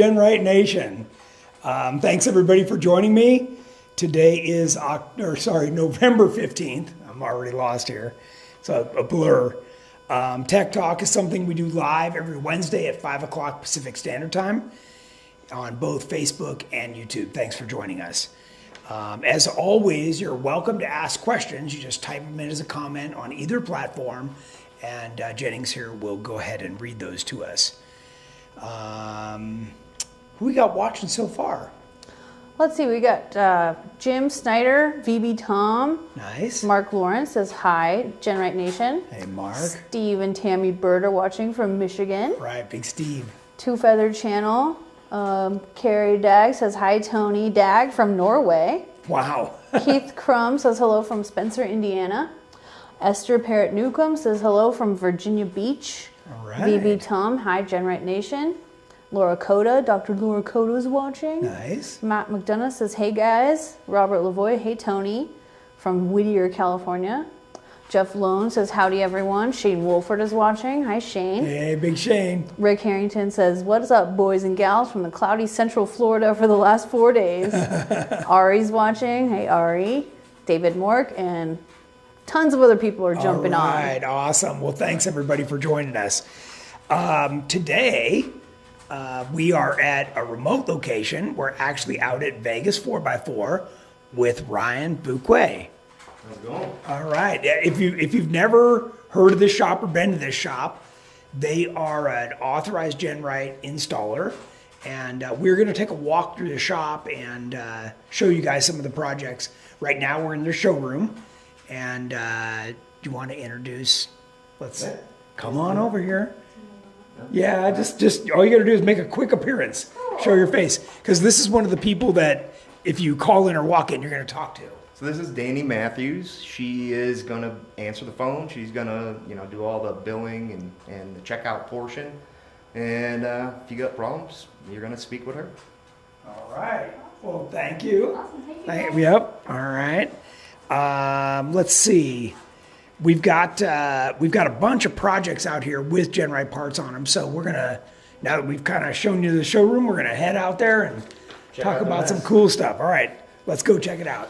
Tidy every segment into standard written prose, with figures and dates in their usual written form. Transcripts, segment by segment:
GenRight Nation. Thanks everybody for joining me. Today is November 15th. I'm already lost here. It's a blur. Tech Talk is something we do live every Wednesday at 5 o'clock Pacific Standard Time on both Facebook and YouTube. Thanks for joining us. As always, you're welcome to ask questions. You just type them in as a comment on either platform, and Jennings here will go ahead and read those to us. Who we got watching so far? Let's see, we got Jim Snyder, VB Tom. Nice. Mark Lawrence says hi, GenRight Nation. Hey, Mark. Steve and Tammy Bird are watching from Michigan. Right, Big Steve. Two Feathered Channel. Carrie Dag says hi, Tony Dag from Norway. Wow. Keith Crum says hello from Spencer, Indiana. Esther Parrott Newcomb says hello from Virginia Beach. All right. VB Tom, hi, GenRight Nation. Laura Coda, Dr. Laura Coda is watching. Nice. Matt McDonough says, hey guys. Robert Lavoie, hey Tony, from Whittier, California. Jeff Lone says, howdy everyone. Shane Wolford is watching. Hi Shane. Hey, Big Shane. Rick Harrington says, what is up boys and gals from the cloudy Central Florida for the last 4 days. Ari's watching. Hey Ari. David Mork and tons of other people are jumping on. All right, awesome. Well, thanks everybody for joining us. Today, we are at a remote location. We're actually out at Vegas 4x4 with Ryan Bouquet. How's it going? All right. If you've never heard of this shop or been to this shop, they are an authorized GenRight installer, and we're going to take a walk through the shop and show you guys some of the projects. Right now, we're in their showroom, and do you want to introduce? Come on over here. Yeah, just all you got to do is make a quick appearance, show your face, because this is one of the people that if you call in or walk in, you're going to talk to. So this is Danny Matthews. She is gonna answer the phone. She's gonna, do all the billing and the checkout portion. And if you got problems, you're gonna speak with her. All right. Well, thank you. Awesome. Yep. All right. Let's see. We've got a bunch of projects out here with GenRight parts on them. So we're gonna, now that we've kind of shown you the showroom, we're gonna head out there and talk about some cool stuff. All right. Let's go check it out.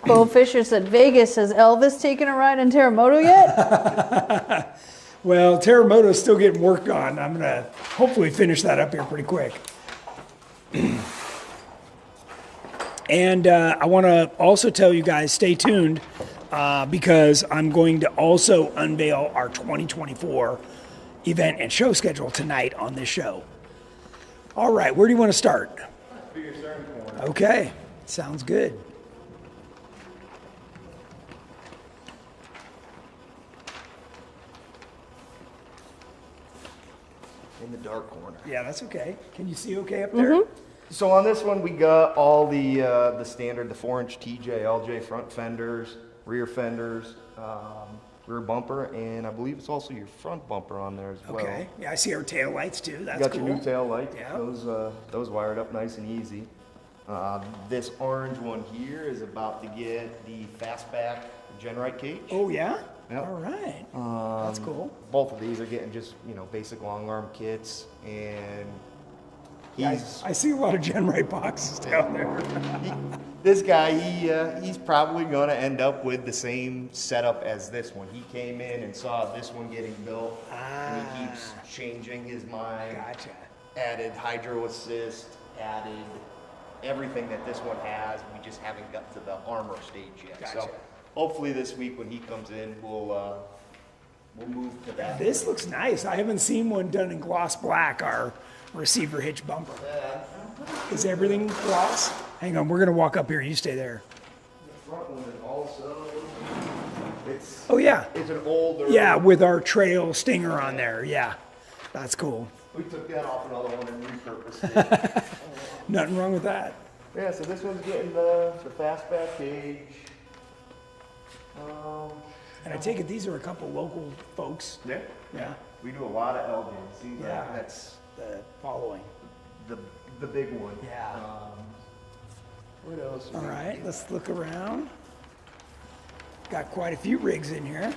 Bo Fisher said, Vegas, has Elvis taken a ride in Terremoto yet? Well, Terremoto's still getting worked on. I'm going to hopefully finish that up here pretty quick. And I want to also tell you guys, stay tuned, because I'm going to also unveil our 2024 event and show schedule tonight on this show. All right, where do you want to start? Okay, sounds good. In the dark corner. Yeah, that's okay. Can you see okay up there? Mm-hmm. So on this one, we got all the standard, the 4-inch TJ, LJ front fenders, rear fenders, rear bumper, and I believe it's also your front bumper on there as well. Okay. Yeah, I see our tail lights too. That's got cool. your new tail lights. Yeah. Those wired up nice and easy. This orange one here is about to get the fastback GenRight cage. Oh yeah. Yep. All right. That's cool. Both of these are getting just basic long arm kits, and I see a lot of GenRight boxes down there. This guy, he's probably going to end up with the same setup as this one. He came in and saw this one getting built, and he keeps changing his mind. Gotcha. Added hydro assist, added everything that this one has. We just haven't got to the armor stage yet. Gotcha. So hopefully this week when he comes in, we'll move to that. This looks nice. I haven't seen one done in gloss black, our receiver hitch bumper. Is everything gloss? Hang on, we're going to walk up here. You stay there. The front one is also, Oh, yeah. it's an older. Yeah, with our trail stinger on there. Yeah, that's cool. We took that off another one and repurposed it. Nothing wrong with that. Yeah, so this one's getting the fastback cage. And I take it these are a couple local folks. Yeah. Yeah. We do a lot of LJs. See, Yeah. that's The following. the big one. Yeah. What else? All right, let's look around. Got quite a few rigs in here.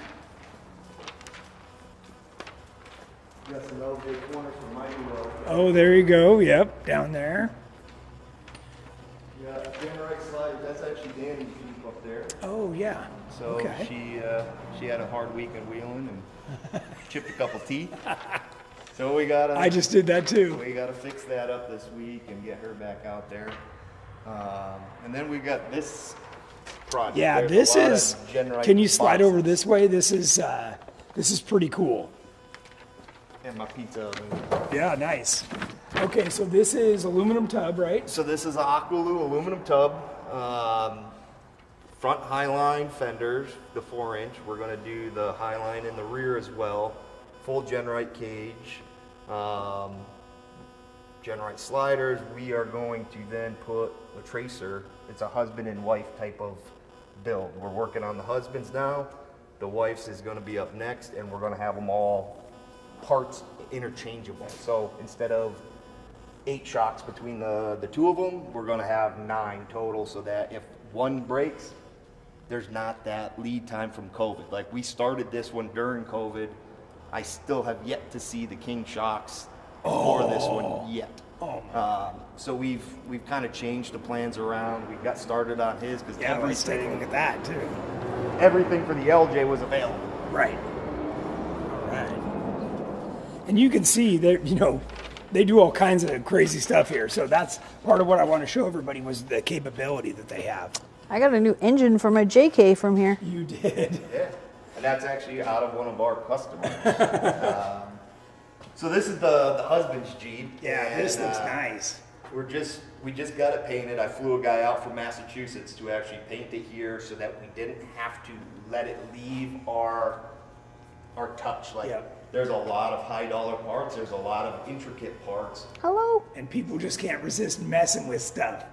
Got some LJ corners from my new LJ. Oh, there you go. Yep, down there. Yeah, GenRight sliders. That's actually Danny's Jeep up there. Oh, yeah. So Okay. she had a hard week of wheeling and chipped a couple teeth. So we gotta. I just did that too. We gotta fix that up this week and get her back out there. And then we got this project. Yeah, There's this a lot is. of GenRight Can you slide boxes. over this way? This is pretty cool. And my pizza oven. Yeah, nice. Okay, so this is aluminum tub, right? So this is an Aqualoo aluminum tub. Front Highline fenders, the 4-inch. We're going to do the Highline in the rear as well. Full GenRight cage. GenRight sliders. We are going to then put a tracer. It's a husband and wife type of build. We're working on the husbands now. The wife's is going to be up next, and we're going to have them all parts interchangeable. So instead of 8 shocks between the two of them, we're going to have 9 total, so that if one breaks, there's not that lead time from COVID. Like, we started this one during COVID. I still have yet to see the King shocks for this one yet. So we've kind of changed the plans around. We got started on his because Yeah, let's take a look at that too. everything for the LJ was available. Right. All right. And you can see that, they do all kinds of crazy stuff here. So that's part of what I want to show everybody was the capability that they have. I got a new engine for my JK from here. You did. Yeah, and that's actually out of one of our customers. So this is the husband's Jeep. Yeah, and, this looks nice. We just got it painted. I flew a guy out from Massachusetts to actually paint it here so that we didn't have to let it leave our touch. Like, Yep. there's a lot of high dollar parts. There's a lot of intricate parts. Hello. And people just can't resist messing with stuff.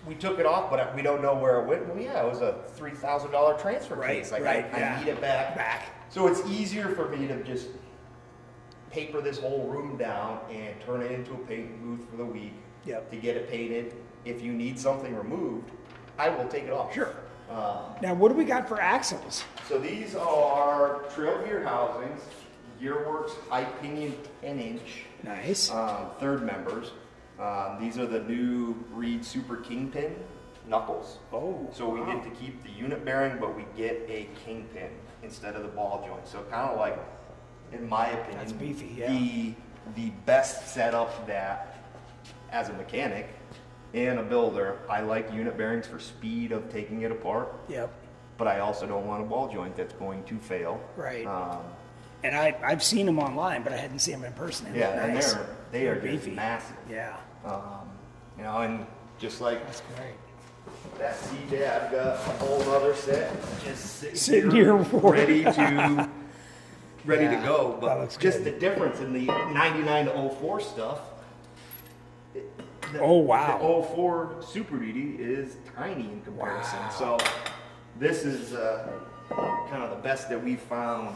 We took it off, but we don't know where it went. Well, yeah, it was a $3,000 transfer Right, case. Like, right, I yeah. need it back. Back. So it's easier for me to just paper this whole room down and turn it into a paint booth for the week. Yep. To get it painted. If you need something removed, I will take it off. Sure. Now, what do we got for axles? So these are trail gear housings, Gearworks high pinion 10-inch. Nice. Third members. These are the new Reed Super Kingpin knuckles. Oh, So we wow. get to keep the unit bearing, but we get a kingpin instead of the ball joint. So kind of like, in my opinion, That's beefy, yeah. the best setup that, as a mechanic and a builder, I like unit bearings for speed of taking it apart. Yep. But I also don't want a ball joint that's going to fail. Right. Um, And I've seen them online, but I hadn't seen them in person. They look yeah, and nice. they are They're just massive. Yeah. And just like That's great. that CJ, I've got a whole other set just Sitting here ready to Yeah, go. that But looks just good. the difference in the 99 to 04 stuff. Oh, wow. The 04 Super Duty is tiny in comparison. Wow. So this is kind of the best that we've found.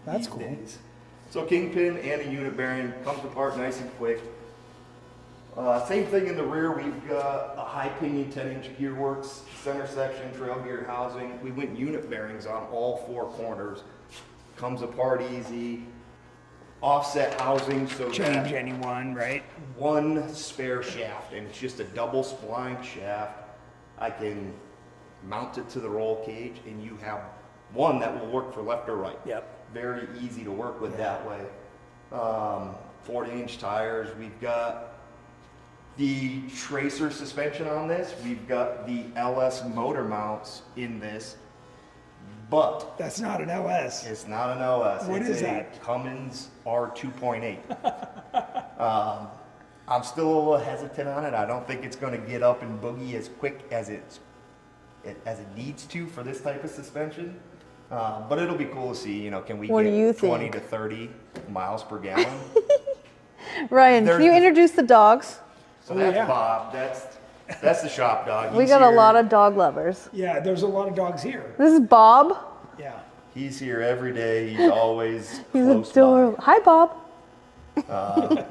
That's these cool. days. So kingpin and a unit bearing comes apart nice and quick. Same thing in the rear. We've got a high pinion 10-inch Gearworks center section trail gear housing. We went unit bearings on all 4 corners. Comes apart easy. Offset housing so Change that anyone, right? one spare shaft, and it's just a double spline shaft. I can mount it to the roll cage, and you have one that will work for left or right. Yep. Very easy to work with that way. 40-inch tires. We've got the tracer suspension on this. We've got the LS motor mounts in this, but That's not an LS. it's not an LS. What It's is a that? Cummins R2.8. I'm still a little hesitant on it. I don't think it's going to get up and boogie as quick as it needs to for this type of suspension. But it'll be cool to see. Can we What do you get 20 think? to 30 miles per gallon? Ryan, can you introduce the dogs? So Oh, that's yeah. Bob. That's the shop dog. We He's got a here- lot of dog lovers. Yeah, there's a lot of dogs here. This is Bob. Yeah. He's here every day. He's always He's close adorable. Hi, Bob. by.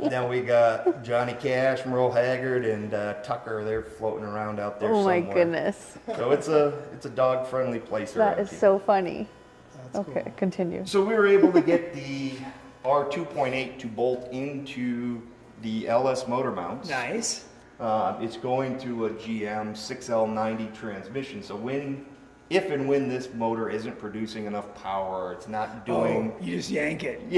Then we got Johnny Cash, Merle Haggard, and Tucker. They're floating around out there Oh my somewhere. goodness. So it's a dog friendly place That around is here. so funny. Okay, continue. So we were able to get the R2.8 to bolt into the LS motor mounts. Nice. It's going to a GM 6L90 transmission. So if and when this motor isn't producing enough power, it's not doing. You just yank it.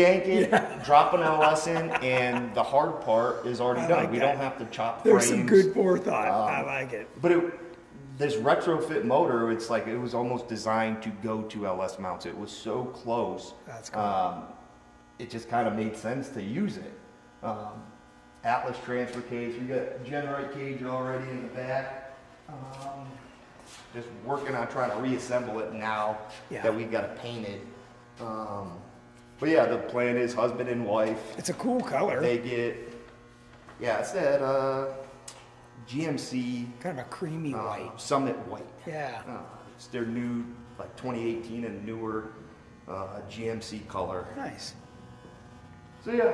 Drop an LS in, and the hard part is already done. like We that. don't have to chop There's frames. some good forethought. I like it. But this retrofit motor, it's like it was almost designed to go to LS mounts. It was so close. That's cool. It just kind of made sense to use it. Atlas transfer case. We got GenRight cage already in the back. Just working on trying to reassemble it now that we've got it painted. But yeah, the plan is husband and wife. It's a cool color. They get, it's that GMC Kind of a creamy white. Summit White. Yeah. It's their new, like 2018 and newer GMC color. Nice. So yeah,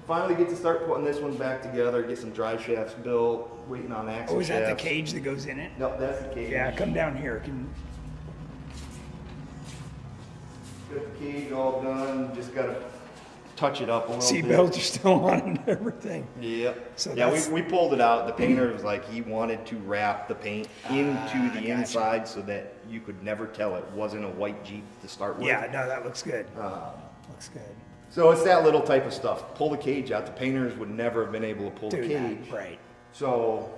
finally get to start putting this one back together, get some drive shafts built, waiting on axle Oh, is that the shafts. cage that goes in it? No, that's the cage. Yeah, come down here. Got the cage all done, just gotta touch it up a little bit. Seatbelts are still on and everything. Yep. So yeah, that's- we pulled it out. The painter was like, he wanted to wrap the paint into the inside so that you could never tell it wasn't a white Jeep to start with. Yeah, no, that looks good. Looks good. So it's that little type of stuff. Pull the cage out. The painters would never have been able to pull the Do cage. that, right. So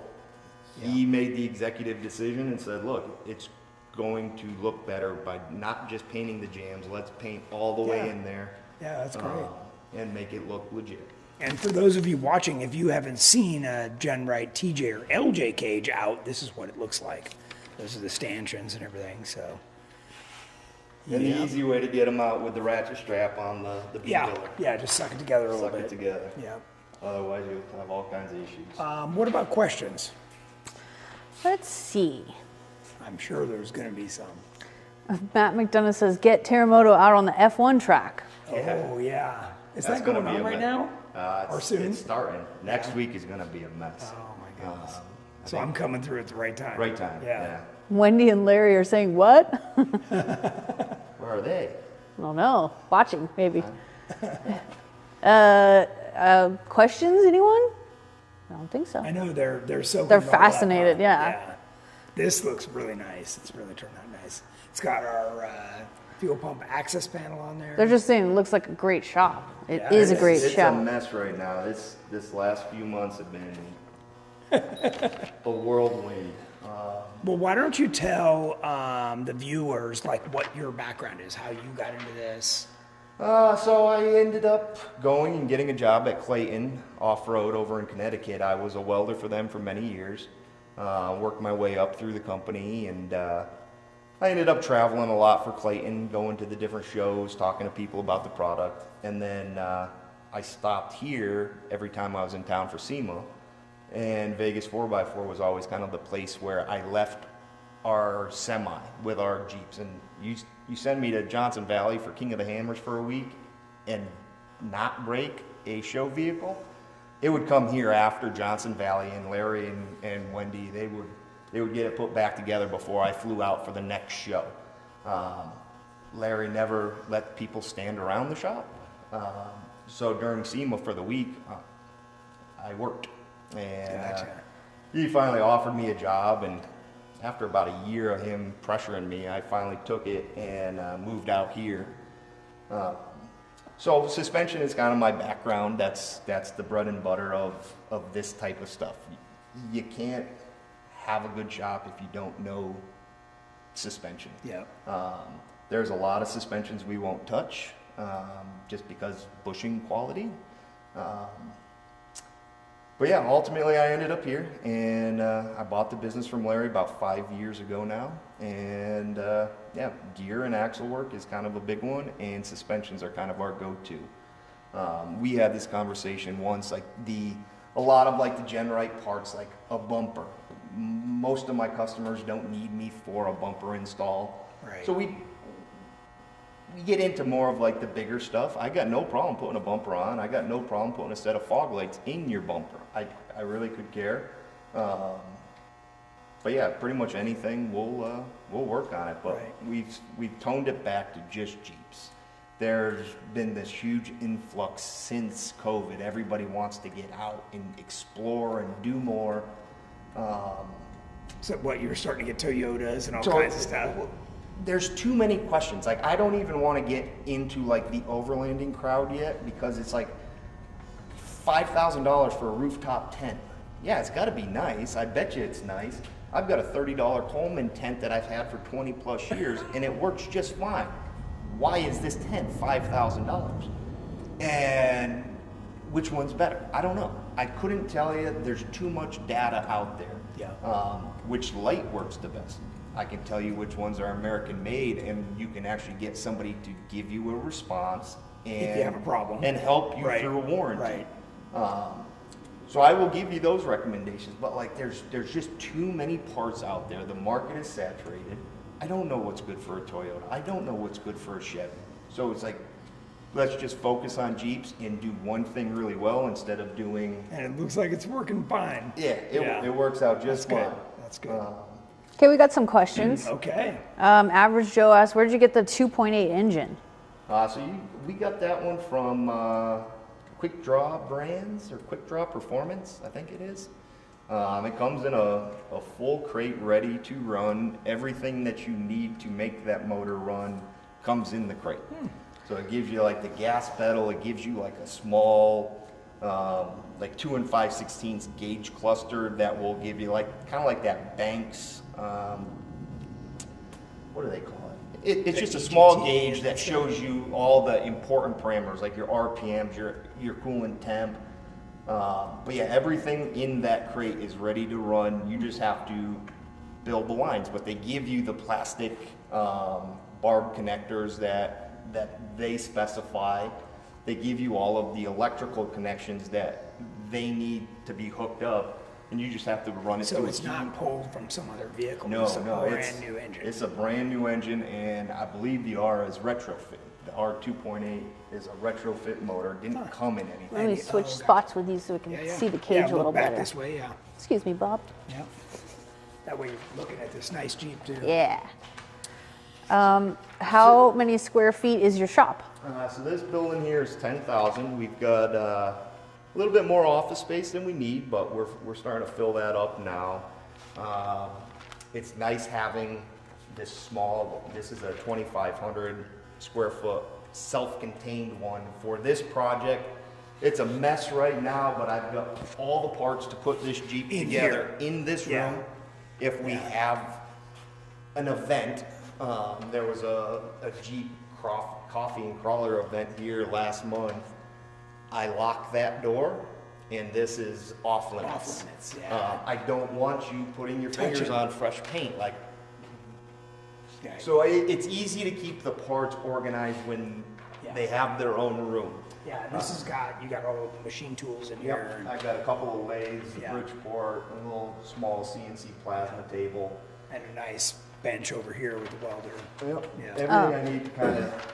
he made the executive decision and said, look, it's going to look better by not just painting the jams. Let's paint all the way in there. Yeah, that's great. And make it look legit. And for those of you watching, if you haven't seen a GenRight TJ or LJ cage out, this is what it looks like. Those are the stanchions and everything, so. And the easy way to get them out with the ratchet strap on the B-pillar. Yeah, just suck it together a little Suck bit. it together. Yeah. Otherwise, you'll have all kinds of issues. What about questions? Let's see. I'm sure there's going to be some. Matt McDonough says, get Terremoto out on the F1 track. Oh, yeah. Is That's that going gonna be on a right mess. now? Or soon? It's starting. Next week is going to be a mess. Oh, my goodness. So I'm coming through at the right time. Right time. Yeah. Wendy and Larry are saying, what? Where are they? I don't know. Watching, maybe. Questions, anyone? I don't think so. I know they're so. They're fascinated, yeah. This looks really nice. It's really turned out nice. It's got our fuel pump access panel on there. They're just saying it looks like a great shop. It is a great It's shop. a mess right now. This last few months have been a whirlwind. Well, why don't you tell the viewers like what your background is, how you got into this? So I ended up going and getting a job at Clayton Off-Road over in Connecticut. I was a welder for them for many years. Worked my way up through the company, and I ended up traveling a lot for Clayton, going to the different shows, talking to people about the product. And then I stopped here every time I was in town for SEMA. And Vegas 4x4 was always kind of the place where I left our semi with our Jeeps. And you send me to Johnson Valley for King of the Hammers for a week and not break a show vehicle, it would come here after Johnson Valley, and Larry and Wendy, they would get it put back together before I flew out for the next show. Larry never let people stand around the shop. So during SEMA for the week, I worked. And he finally offered me a job, and after about a year of him pressuring me, I finally took it and moved out here. So suspension is kind of my background. That's the bread and butter of this type of stuff. You can't have a good shop if you don't know suspension. Yeah. There's a lot of suspensions we won't touch just because bushing quality. But yeah, ultimately I ended up here, and I bought the business from Larry about 5 years ago now. And yeah, gear and axle work is kind of a big one, and suspensions are kind of our go-to. We had this conversation once, like a lot of like the GenRight parts, like a bumper. Most of my customers don't need me for a bumper install. Right. So we get into more of like the bigger stuff. I got no problem putting a bumper on. I got no problem putting a set of fog lights in your bumper. I really could care. But yeah, pretty much anything we'll work on it. But Right. we've toned it back to just Jeeps. There's been this huge influx since COVID. Everybody wants to get out and explore and do more. So what, you were starting to get Toyotas and all kinds of stuff? There's too many questions. Like, I don't even want to get into like the overlanding crowd yet, because it's like $5,000 for a rooftop tent. Yeah, it's got to be nice. I bet you it's nice. I've got a $30 Coleman tent that I've had for 20 plus years, and it works just fine. Why is this tent $5,000? And which one's better? I don't know. I couldn't tell you. There's too much data out there. Yeah. Which light works the best? I can tell you which ones are American made, and you can actually get somebody to give you a response and If you have a problem. and help you Right. through a warranty. Right. So I will give you those recommendations, but like there's just too many parts out there. The market is saturated. I don't know what's good for a Toyota. I don't know what's good for a Chevy. So it's like, let's just focus on Jeeps and do one thing really well instead of doing. And it looks like it's working fine. Yeah, it works out just That's fine. good. That's good. Okay, we got some questions. Okay. Average Joe asked, where'd you get the 2.8 engine? We got that one from Quick Draw Brands, or Quick Draw Performance, I think it is. It comes in a full crate ready to run. Everything that you need to make that motor run comes in the crate. So it gives you like the gas pedal, it gives you like a small, like 2 5/16 gauge cluster that will give you like, kind of like that Banks, what do they call it? It's just a small gauge that shows you all the important parameters, like your RPMs, your coolant temp. But yeah, everything in that crate is ready to run. You just have to build the lines, but they give you the plastic barb connectors that they specify. They give you all of the electrical connections that they need to be hooked up, and you just have to run it So through it's not pulled from some other vehicle. No, it's a no, brand new engine. It's a brand new engine, and I believe the R is retrofit. The R2.8 is a retrofit motor. Didn't come in anything. Let me switch spots with you so we can see the cage a little look back better. this way, yeah. Excuse me, Bob. Yeah. That way you're looking at this nice Jeep too. Yeah. How many square feet is your shop? So this building here is 10,000. We've got a little bit more office space than we need, but we're starting to fill that up now. It's nice having this small. This is a 2,500 square foot self-contained one for this project. It's a mess right now, but I've got all the parts to put this Jeep together in this room. If we have an event, there was a Jeep coffee and crawler event here last month. I locked that door, and this is off limits. Off limits, yeah. I don't want you putting your fingers on fresh paint. Like, Yeah. so it's easy to keep the parts organized when they have their own room. Yeah, and this has got, you got all the machine tools in here. I got a couple of lathes, Yeah. Bridgeport, a little small CNC plasma table. And a nice bench over here with the welder. Yep. Yeah. Everything I need to kind of.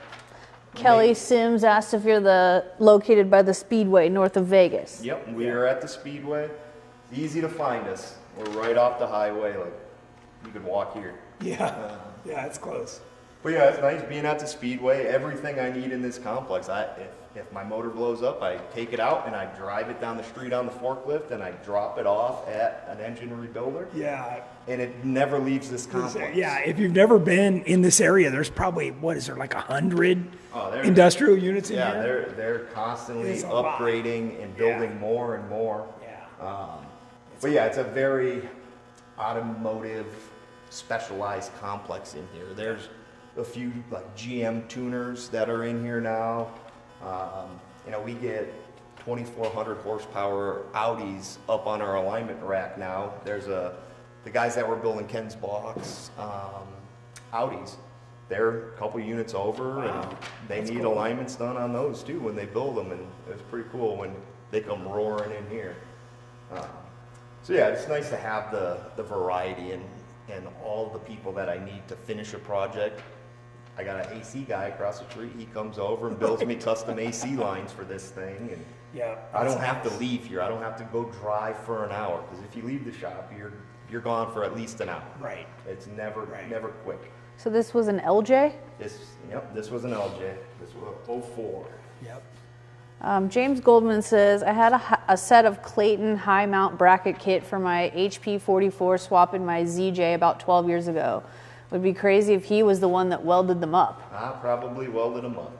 Kelly Sims asked if you're located by the Speedway north of Vegas. Yep, we are at the Speedway. It's easy to find us. We're right off the highway. Like, you could walk here. Yeah, yeah, it's close. But yeah, it's nice being at the Speedway. Everything I need in this complex. If my motor blows up, I take it out and I drive it down the street on the forklift and I drop it off at an engine rebuilder. Yeah. And it never leaves this complex. Yeah, if you've never been in this area, there's probably, what is there, like 100 industrial units in here? Yeah, they're constantly It's a lot. upgrading and building more and more. Yeah. But yeah, it's a very automotive specialized complex in here. There's a few like GM tuners that are in here now. We get 2,400 horsepower Audis up on our alignment rack now. There's the guys that were building Ken's box Audis. They're a couple units over, and they need alignments done on those too when they build them, and it's pretty cool when they come roaring in here. So yeah, it's nice to have the variety and all the people that I need to finish a project. I got an AC guy across the street. He comes over and builds me custom AC lines for this thing, and Yeah. I don't have to leave here. I don't have to go drive for an hour, because if you leave the shop, you're gone for at least an hour. Right. It's never quick. So this was an LJ? This was an LJ. This was 04. Yep. James Goldman says, I had a set of Clayton high mount bracket kit for my HP 44 swap in my ZJ about 12 years ago. Would be crazy if he was the one that welded them up. I probably welded them up.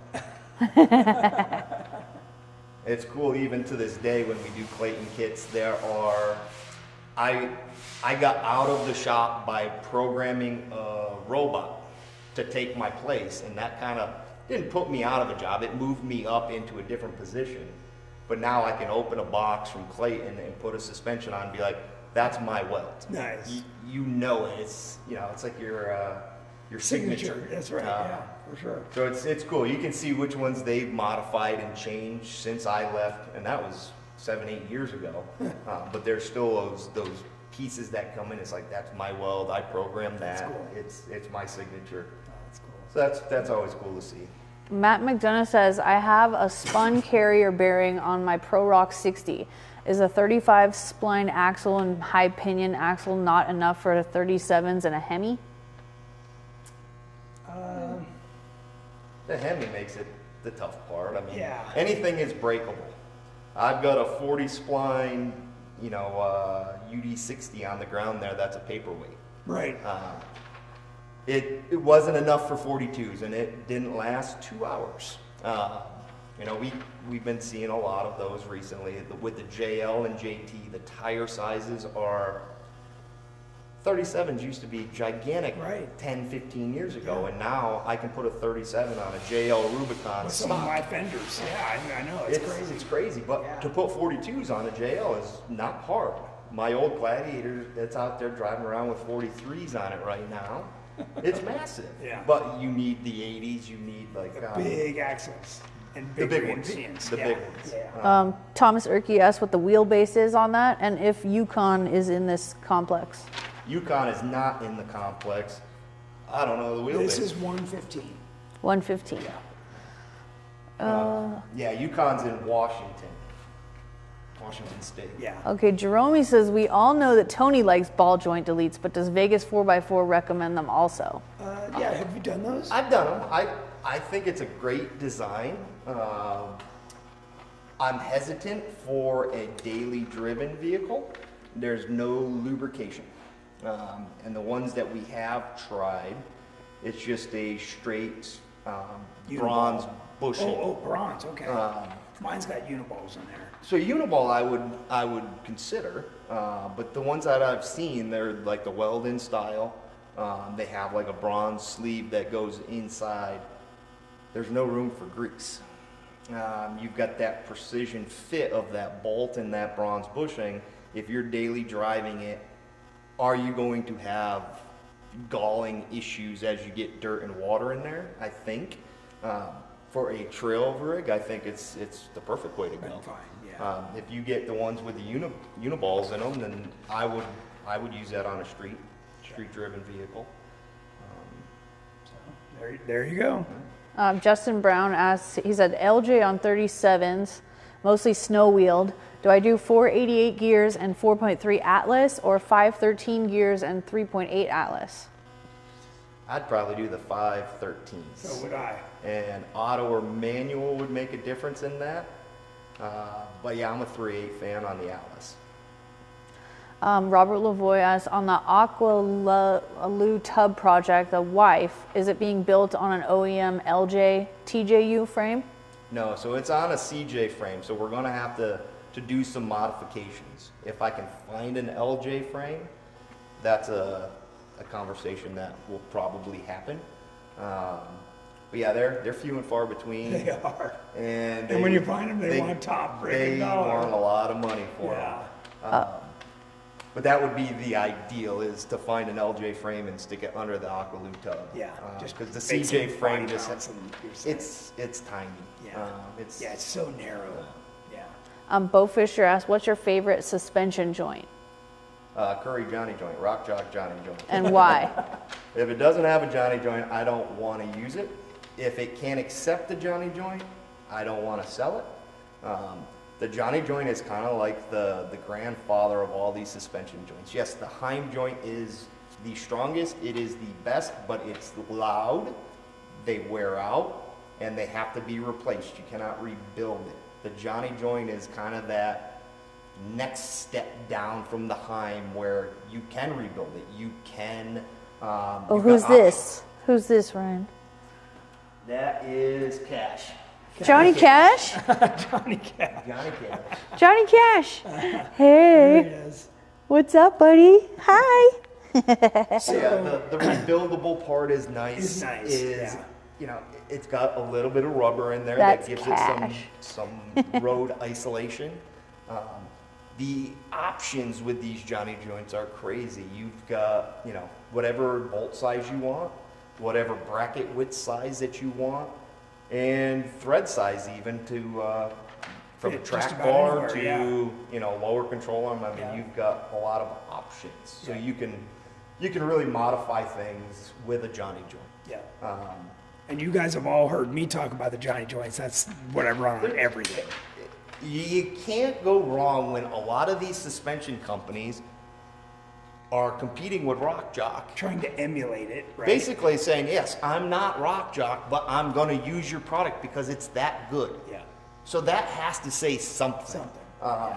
It's cool even to this day when we do Clayton kits. I got out of the shop by programming a robot to take my place, and that kind of didn't put me out of a job. It moved me up into a different position. But now I can open a box from Clayton and put a suspension on and be like, that's my weld. Nice. You know it. It's it's like your signature. That's right. Yeah, for sure. So it's cool. You can see which ones they've modified and changed since I left, and that was 7-8 years ago. But there's still those pieces that come in. It's like, that's my weld. I programmed that. That's cool. It's my signature. Oh, that's cool. So that's always cool to see. Matt McDonough says, I have a spun carrier bearing on my Pro Rock 60. Is a 35 spline axle and high pinion axle not enough for a 37s and a Hemi? The Hemi makes it the tough part. I mean, Yeah. Anything is breakable. I've got a 40 spline, UD60 on the ground there. That's a paperweight. Right. It wasn't enough for 42s, and it didn't last 2 hours. We've been seeing a lot of those recently with the JL and JT. The tire sizes are 37s used to be gigantic Right. 10, 15 years ago, and now I can put a 37 on a JL Rubicon With some of stock. my fenders. Yeah, I know. It's crazy. It's crazy, but Yeah. to put 42s on a JL is not hard. My old Gladiator that's out there driving around with 43s on it right now, it's massive. Yeah. But you need the 80s, you need Big axles and the big big ones. pinions. The Yeah. big ones. Yeah. Thomas Erkey asked what the wheelbase is on that and if Yukon is in this complex. Yukon is not in the complex. I don't know the wheelbase. This is 115. 115. Yeah, Yukon's in Washington State. Yeah. Okay, Jerome says, we all know that Tony likes ball joint deletes, but does Vegas 4x4 recommend them also? Yeah. Have you done those? I've done them. I think it's a great design. I'm hesitant for a daily driven vehicle. There's no lubrication. And the ones that we have tried, it's just a straight bronze bushing. Oh, bronze. Okay. Mine's got uniballs in there. So Uniball I would consider, but the ones that I've seen, they're like the weld-in style. They have like a bronze sleeve that goes inside. There's no room for grease. You've got that precision fit of that bolt and that bronze bushing. If you're daily driving it, are you going to have galling issues as you get dirt and water in there? I think. For a trail rig, I think it's the perfect way to go. Fine. Yeah. If you get the ones with the uniballs in them, then I would use that on a street-driven vehicle. So there you go. Justin Brown asks, he said, LJ on 37s, mostly snow wheeled. Do I do 488 gears and 4.3 Atlas or 513 gears and 3.8 Atlas? I'd probably do the 513s. So would I. And auto or manual would make a difference in that. But yeah, I'm a 3.8 fan on the Atlas. Robert Lavoie asks, on the Aqualu tub project, the wife, is it being built on an OEM LJ TJU frame? No, so it's on a CJ frame, so we're gonna have to do some modifications. If I can find an LJ frame, that's a conversation that will probably happen. But yeah, they're few and far between. They are. And when you find them, they want top They dollar. want a lot of money for Yeah. them. But that would be the ideal, is to find an LJ frame and stick it under the Aqualu tub. Yeah. Just because the basically CJ frame 5 just pounds and you're set. it's tiny. Yeah. It's so narrow. Yeah. Bo Fisher asks, what's your favorite suspension joint? Curry Johnny joint, rock jock Johnny joint. And why? If it doesn't have a Johnny joint, I don't want to use it. If it can't accept the Johnny joint, I don't want to sell it. The Johnny joint is kind of like the grandfather of all these suspension joints. Yes, the Heim joint is the strongest, it is the best, but it's loud, they wear out, and they have to be replaced. You cannot rebuild it. The Johnny joint is kind of that next step down from the Heim where you can rebuild it. You can. Oh, who's this? Who's this, Ryan? That is Cash. Johnny Cash? Johnny Cash. Johnny Cash. Johnny Cash. There Hey, it is. what's up, buddy? Hi. So yeah, the rebuildable part is nice. It's nice, yeah. You know, it's got a little bit of rubber in there That's that gives Cash. it some road isolation. The options with these Johnny joints are crazy. You've got, you know, whatever bolt size you want, whatever bracket width size that you want, and thread size even to from Fit a just track about bar anywhere, to yeah. you know, lower control arm. I mean, Yeah. you've got a lot of options, so Yeah. you can really modify things with a Johnny joint. Yeah. And you guys have all heard me talk about the Johnny joints. That's what I run on everything. You can't go wrong when a lot of these suspension companies are competing with Rock Jock. Trying to emulate it, right? Basically saying, yes, I'm not Rock Jock, but I'm going to use your product because it's that good. Yeah. So that has to say something. Something.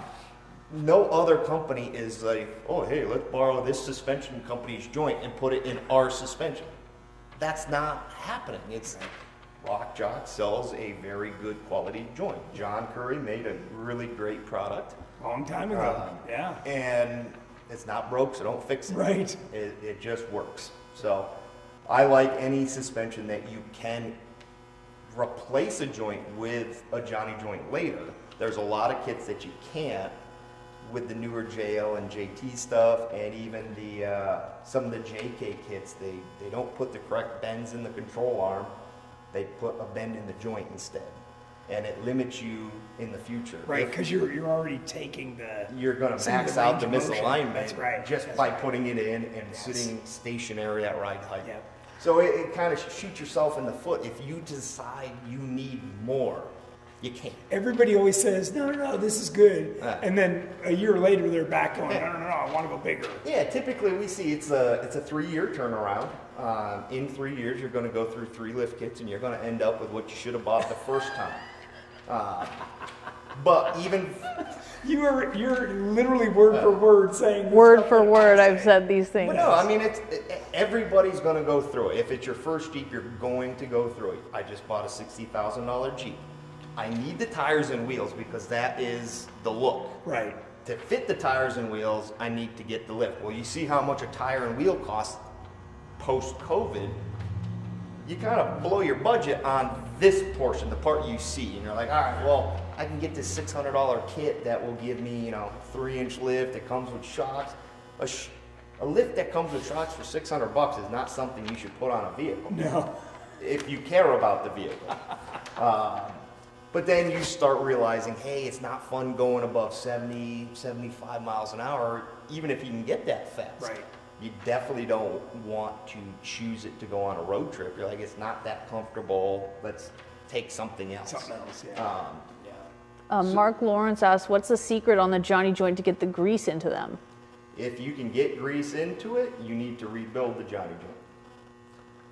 No other company is like, oh, hey, let's borrow this suspension company's joint and put it in our suspension. That's not happening. It's Rock Jock sells a very good quality joint. John Curry made a really great product. Long time ago. Yeah. And it's not broke, so don't fix it. Right. It just works. So I like any suspension that you can replace a joint with a Johnny joint later. There's a lot of kits that you can't with the newer JL and JT stuff, and even the some of the JK kits. They don't put the correct bends in the control arm. They put a bend in the joint instead, and it limits you in the future. Right, If because you're already taking you're going to some of max the out the range of motion. misalignment That's right. just That's by right. putting it in and Yes. sitting stationary at ride height. Yep. So it kind of shoots yourself in the foot. If you decide you need more, you can't. Everybody always says, no, this is good. And then a year later, they're back going, no, I want to go bigger. Yeah, typically we see it's a 3-year turnaround. In 3 years, you're going to go through 3 lift kits, and you're going to end up with what you should have bought the first time. But even You're literally word for word saying this Word stuff for that word, I I've say. said these things. no, I mean everybody's going to go through it. If it's your first Jeep, you're going to go through it. I just bought a $60,000 Jeep. I need the tires and wheels because that is the look. Right. To fit the tires and wheels, I need to get the lift. Well, you see how much a tire and wheel costs post-COVID. You kind of blow your budget on this portion, the part you see, and you're like, all right, well, I can get this $600 kit that will give me, 3-inch lift. It comes with shocks. A lift that comes with shocks for $600 is not something you should put on a vehicle. No. If you care about the vehicle. But then you start realizing, hey, it's not fun going above 70, 75 miles an hour, even if you can get that fast. Right. You definitely don't want to choose it to go on a road trip. You're like, it's not that comfortable. Let's take something else. Something else, yeah. Mark Lawrence asked, what's the secret on the Johnny joint to get the grease into them? If you can get grease into it, you need to rebuild the Johnny joint.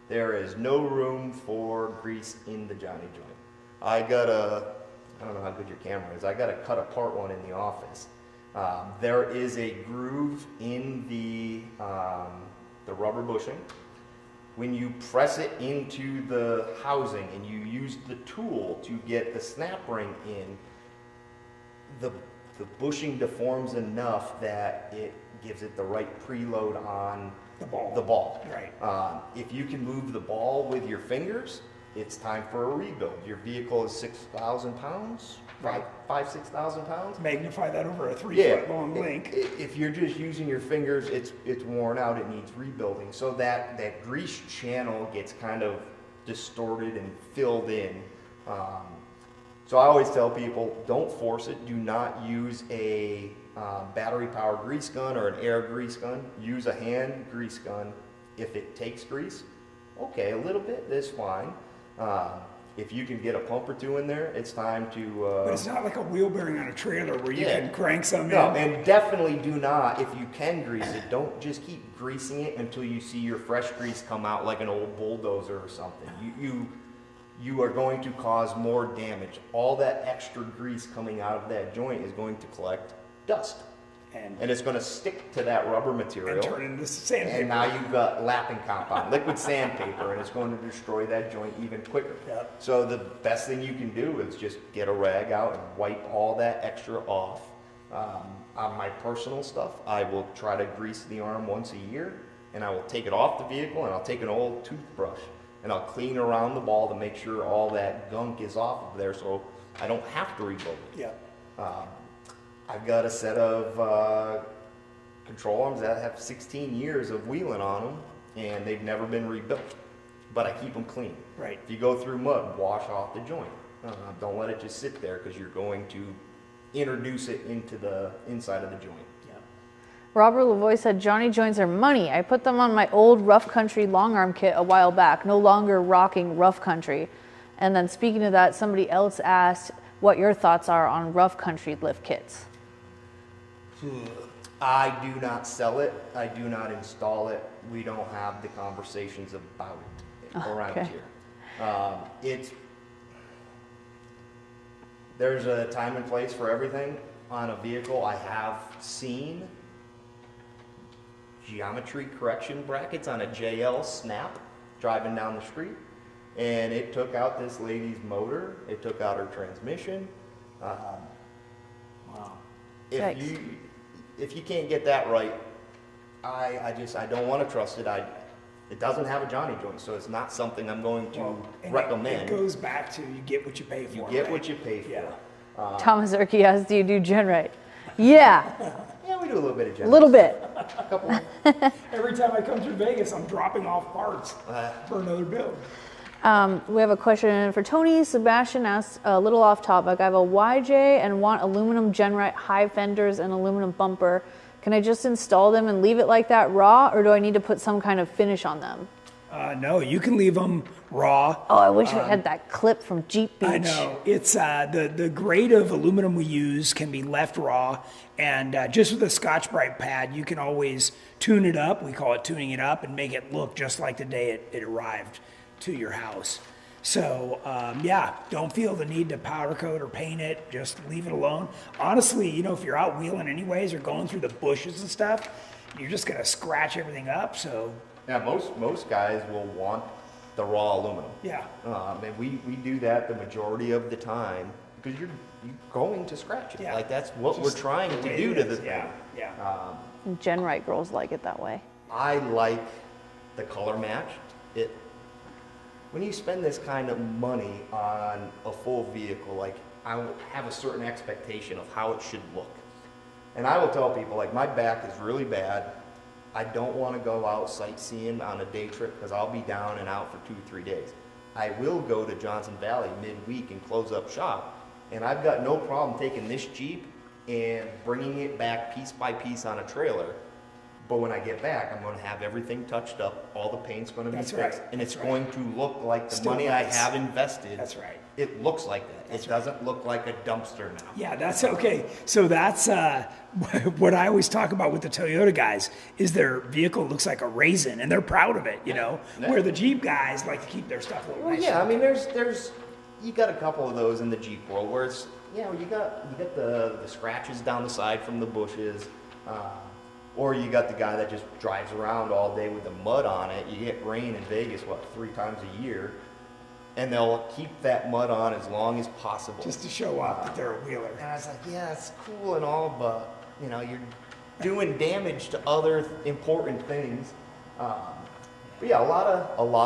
There is no room for grease in the Johnny joint. I don't know how good your camera is, I got to cut apart one in the office. There is a groove in the rubber bushing. When you press it into the housing and you use the tool to get the snap ring in, the bushing deforms enough that it gives it the right preload on The ball. Right. If you can move the ball with your fingers, it's time for a rebuild. Your vehicle is 6,000 pounds, Right. 6,000 pounds. Magnify that over a 3-foot long link. If you're just using your fingers, it's worn out. It needs rebuilding. So that grease channel gets kind of distorted and filled in. So I always tell people, don't force it. Do not use a battery powered grease gun or an air grease gun, use a hand grease gun. If it takes grease, okay, a little bit, that's fine. If you can get a pump or two in there, it's time to... But it's not like a wheel bearing on a trailer where you can crank some No, in. and definitely do not, if you can grease it, don't just keep greasing it until you see your fresh grease come out like an old bulldozer or something. You are going to cause more damage. All that extra grease coming out of that joint is going to collect dust. And it's going to stick to that rubber material. And turn it into sandpaper. And now you've got lapping compound, liquid sandpaper, and it's going to destroy that joint even quicker. Yep. So the best thing you can do is just get a rag out and wipe all that extra off. On my personal stuff, I will try to grease the arm once a year, and I will take it off the vehicle, and I'll take an old toothbrush, and I'll clean around the ball to make sure all that gunk is off of there so I don't have to rebuild it. Yeah. I've got a set of control arms that have 16 years of wheeling on them, and they've never been rebuilt. But I keep them clean. Right. If you go through mud, wash off the joint. Don't let it just sit there because you're going to introduce it into the inside of the joint. Yeah. Robert Lavoie said, Johnny joints are money. I put them on my old Rough Country long arm kit a while back, no longer rocking Rough Country. And then speaking of that, somebody else asked what your thoughts are on Rough Country lift kits. I do not sell it. I do not install it. We don't have the conversations about it around here. There's a time and place for everything on a vehicle. I have seen geometry correction brackets on a JL Snap driving down the street, and it took out this lady's motor. It took out her transmission. Wow. If you can't get that right, I don't want to trust it. It doesn't have a Johnny joint, so it's not something I'm going to recommend. It goes back to you get what you pay for. You get what you pay for. Yeah. Thomas Erkey asked, do you do GenRight? Yeah. Yeah, we do a little bit of GenRight. A little bit. A couple. Every time I come through Vegas, I'm dropping off parts for another build. We have a question for Tony. Sebastian asked, a little off topic. I have a YJ and want aluminum GenRight high fenders and aluminum bumper. Can I just install them and leave it like that raw, or do I need to put some kind of finish on them? No, you can leave them raw. Oh, I wish we had that clip from Jeep Beach. I know. It's the grade of aluminum we use can be left raw, and just with a Scotch-Brite pad, you can always tune it up. We call it tuning it up and make it look just like the day it arrived to your house. So don't feel the need to powder coat or paint it. Just leave it alone. Honestly, if you're out wheeling anyways or going through the bushes and stuff, you're just gonna scratch everything up. So yeah, most guys will want the raw aluminum. yeah, and we do that the majority of the time because you're going to scratch it. Yeah. Like that's what we're trying to do to the thing. Yeah. GenRight girls like it that way. I like the color match. When you spend this kind of money on a full vehicle, like I have a certain expectation of how it should look. And I will tell people, like my back is really bad. I don't want to go out sightseeing on a day trip because I'll be down and out for 2-3 days. I will go to Johnson Valley midweek and close up shop. And I've got no problem taking this Jeep and bringing it back piece by piece on a trailer. But when I get back, I'm going to have everything touched up. All the paint's going to be fixed. Right. And it's going to look like the Still money nice. I have invested. That's right. It looks like that. It doesn't look like a dumpster now. Yeah, that's okay. So that's what I always talk about with the Toyota guys is their vehicle looks like a raisin, and they're proud of it, Yeah. Where the Jeep guys like to keep their stuff a little Well, nicer. yeah, I mean, there's you got a couple of those in the Jeep world where it's, you got the scratches down the side from the bushes, or you got the guy that just drives around all day with the mud on it. You get rain in Vegas, 3 times a year, and they'll keep that mud on as long as possible. Just to show off that they're a wheeler. And I was like, yeah, it's cool and all, but you're doing damage to other important things. But yeah, a lot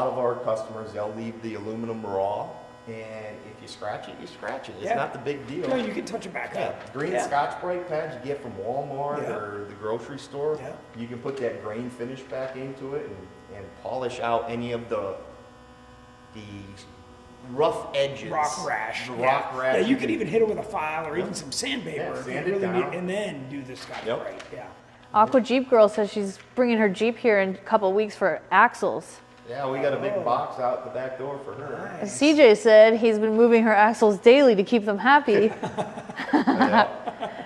of our customers, they'll leave the aluminum raw, and if you scratch it, you scratch it. It's not the big deal. No, you can touch it back up. Green Scotch-Brite pads you get from Walmart Yeah. or the grocery store. Yeah. You can put that grain finish back into it and polish out any of the rough edges. Rock rash. The Yeah. rock rash. Yeah, you could even hit it with a file or even some sandpaper Yeah, if you sand it really down. and then do the Scotch Yep. Brite. Yeah. Aqua Jeep Girl says she's bringing her Jeep here in a couple of weeks for axles. Yeah, we got a big box out the back door for her. Nice. CJ said he's been moving her axles daily to keep them happy.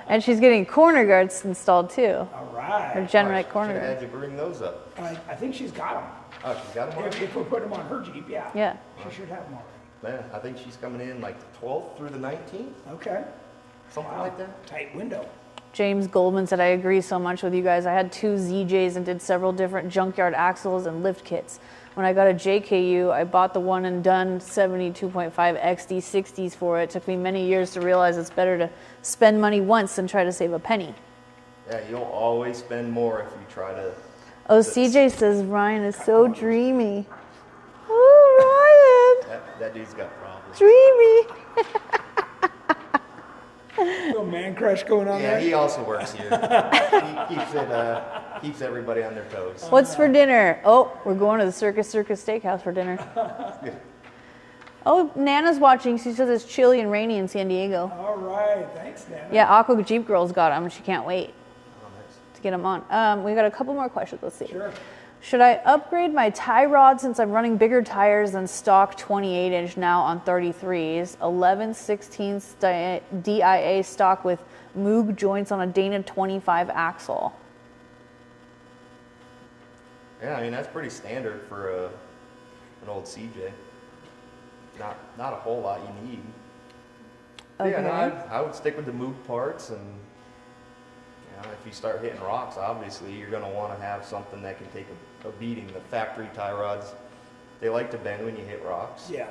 And she's getting corner guards installed too. All right. Her GenRight corner Should have guards. had you bring those up. I think she's got them. Oh, she's got them already? If we're putting them on her Jeep, yeah. Yeah. She should have them already. Man, I think she's coming in like the 12th through the 19th, Okay. something like that. Tight window. James Goldman said, I agree so much with you guys. I had 2 ZJs and did several different junkyard axles and lift kits. When I got a JKU, I bought the one and done 72.5 XD60s for it. It took me many years to realize it's better to spend money once than try to save a penny. Yeah, you'll always spend more if you try to. Oh, CJ says Ryan is so dreamy. Oh, Ryan, That dude's got problems. dreamy. Little man crush going on Yeah, there. he also works here. He keeps everybody on their toes. What's for dinner? Oh, we're going to the Circus Steakhouse for dinner. Oh, Nana's watching. She says it's chilly and rainy in San Diego. All right. Thanks, Dan. Yeah, Aqua Jeep Girl's got them. She can't wait Oh, nice. to get them on. We got a couple more questions. Let's see. Sure. Should I upgrade my tie rod since I'm running bigger tires than stock 28-inch now on 33s? 11/16 DIA stock with Moog joints on a Dana 25 axle. Yeah, I mean that's pretty standard for an old CJ. Not a whole lot you need. So yeah, no, Okay. I would stick with the Moog parts, and if you start hitting rocks, obviously you're going to want to have something that can take a beating. The factory tie rods, they like to bend when you hit rocks. Yeah.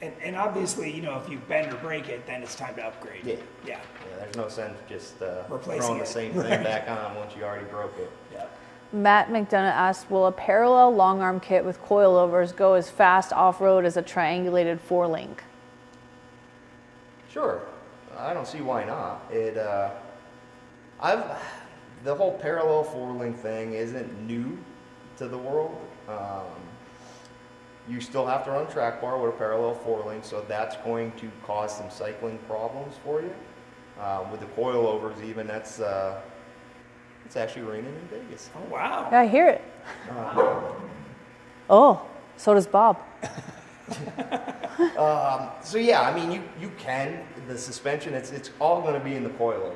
And obviously, if you bend or break it, then it's time to upgrade. Yeah. Yeah. Yeah, there's no sense just Replacing throwing the it. same thing Right. back on once you already broke it. Yeah. Matt McDonough asked, will a parallel long arm kit with coilovers go as fast off-road as a triangulated 4-link? Sure, I don't see why not. The whole parallel 4-link thing isn't new to the world. You still have to run track bar with a parallel 4-link, so that's going to cause some cycling problems for you. With the coilovers, even it's actually raining in Vegas. Oh, wow. Yeah, I hear it. Oh, so does Bob. So yeah, I mean, you can, the suspension, it's all going to be in the coilover.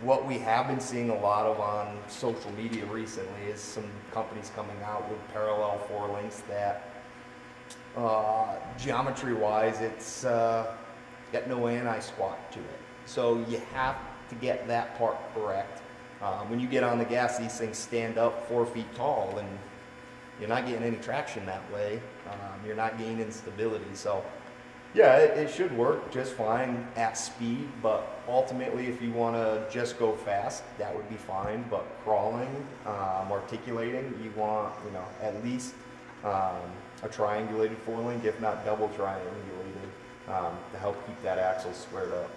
What we have been seeing a lot of on social media recently is some companies coming out with parallel 4-links that, geometry-wise, it's got no anti-squat to it. So you have to get that part correct. When you get on the gas, these things stand up 4 feet tall, and you're not getting any traction that way. You're not gaining stability. So yeah, it should work just fine at speed, but ultimately if you want to just go fast, that would be fine. But crawling, articulating, you want, at least a triangulated 4-link, if not double triangulated, to help keep that axle squared up.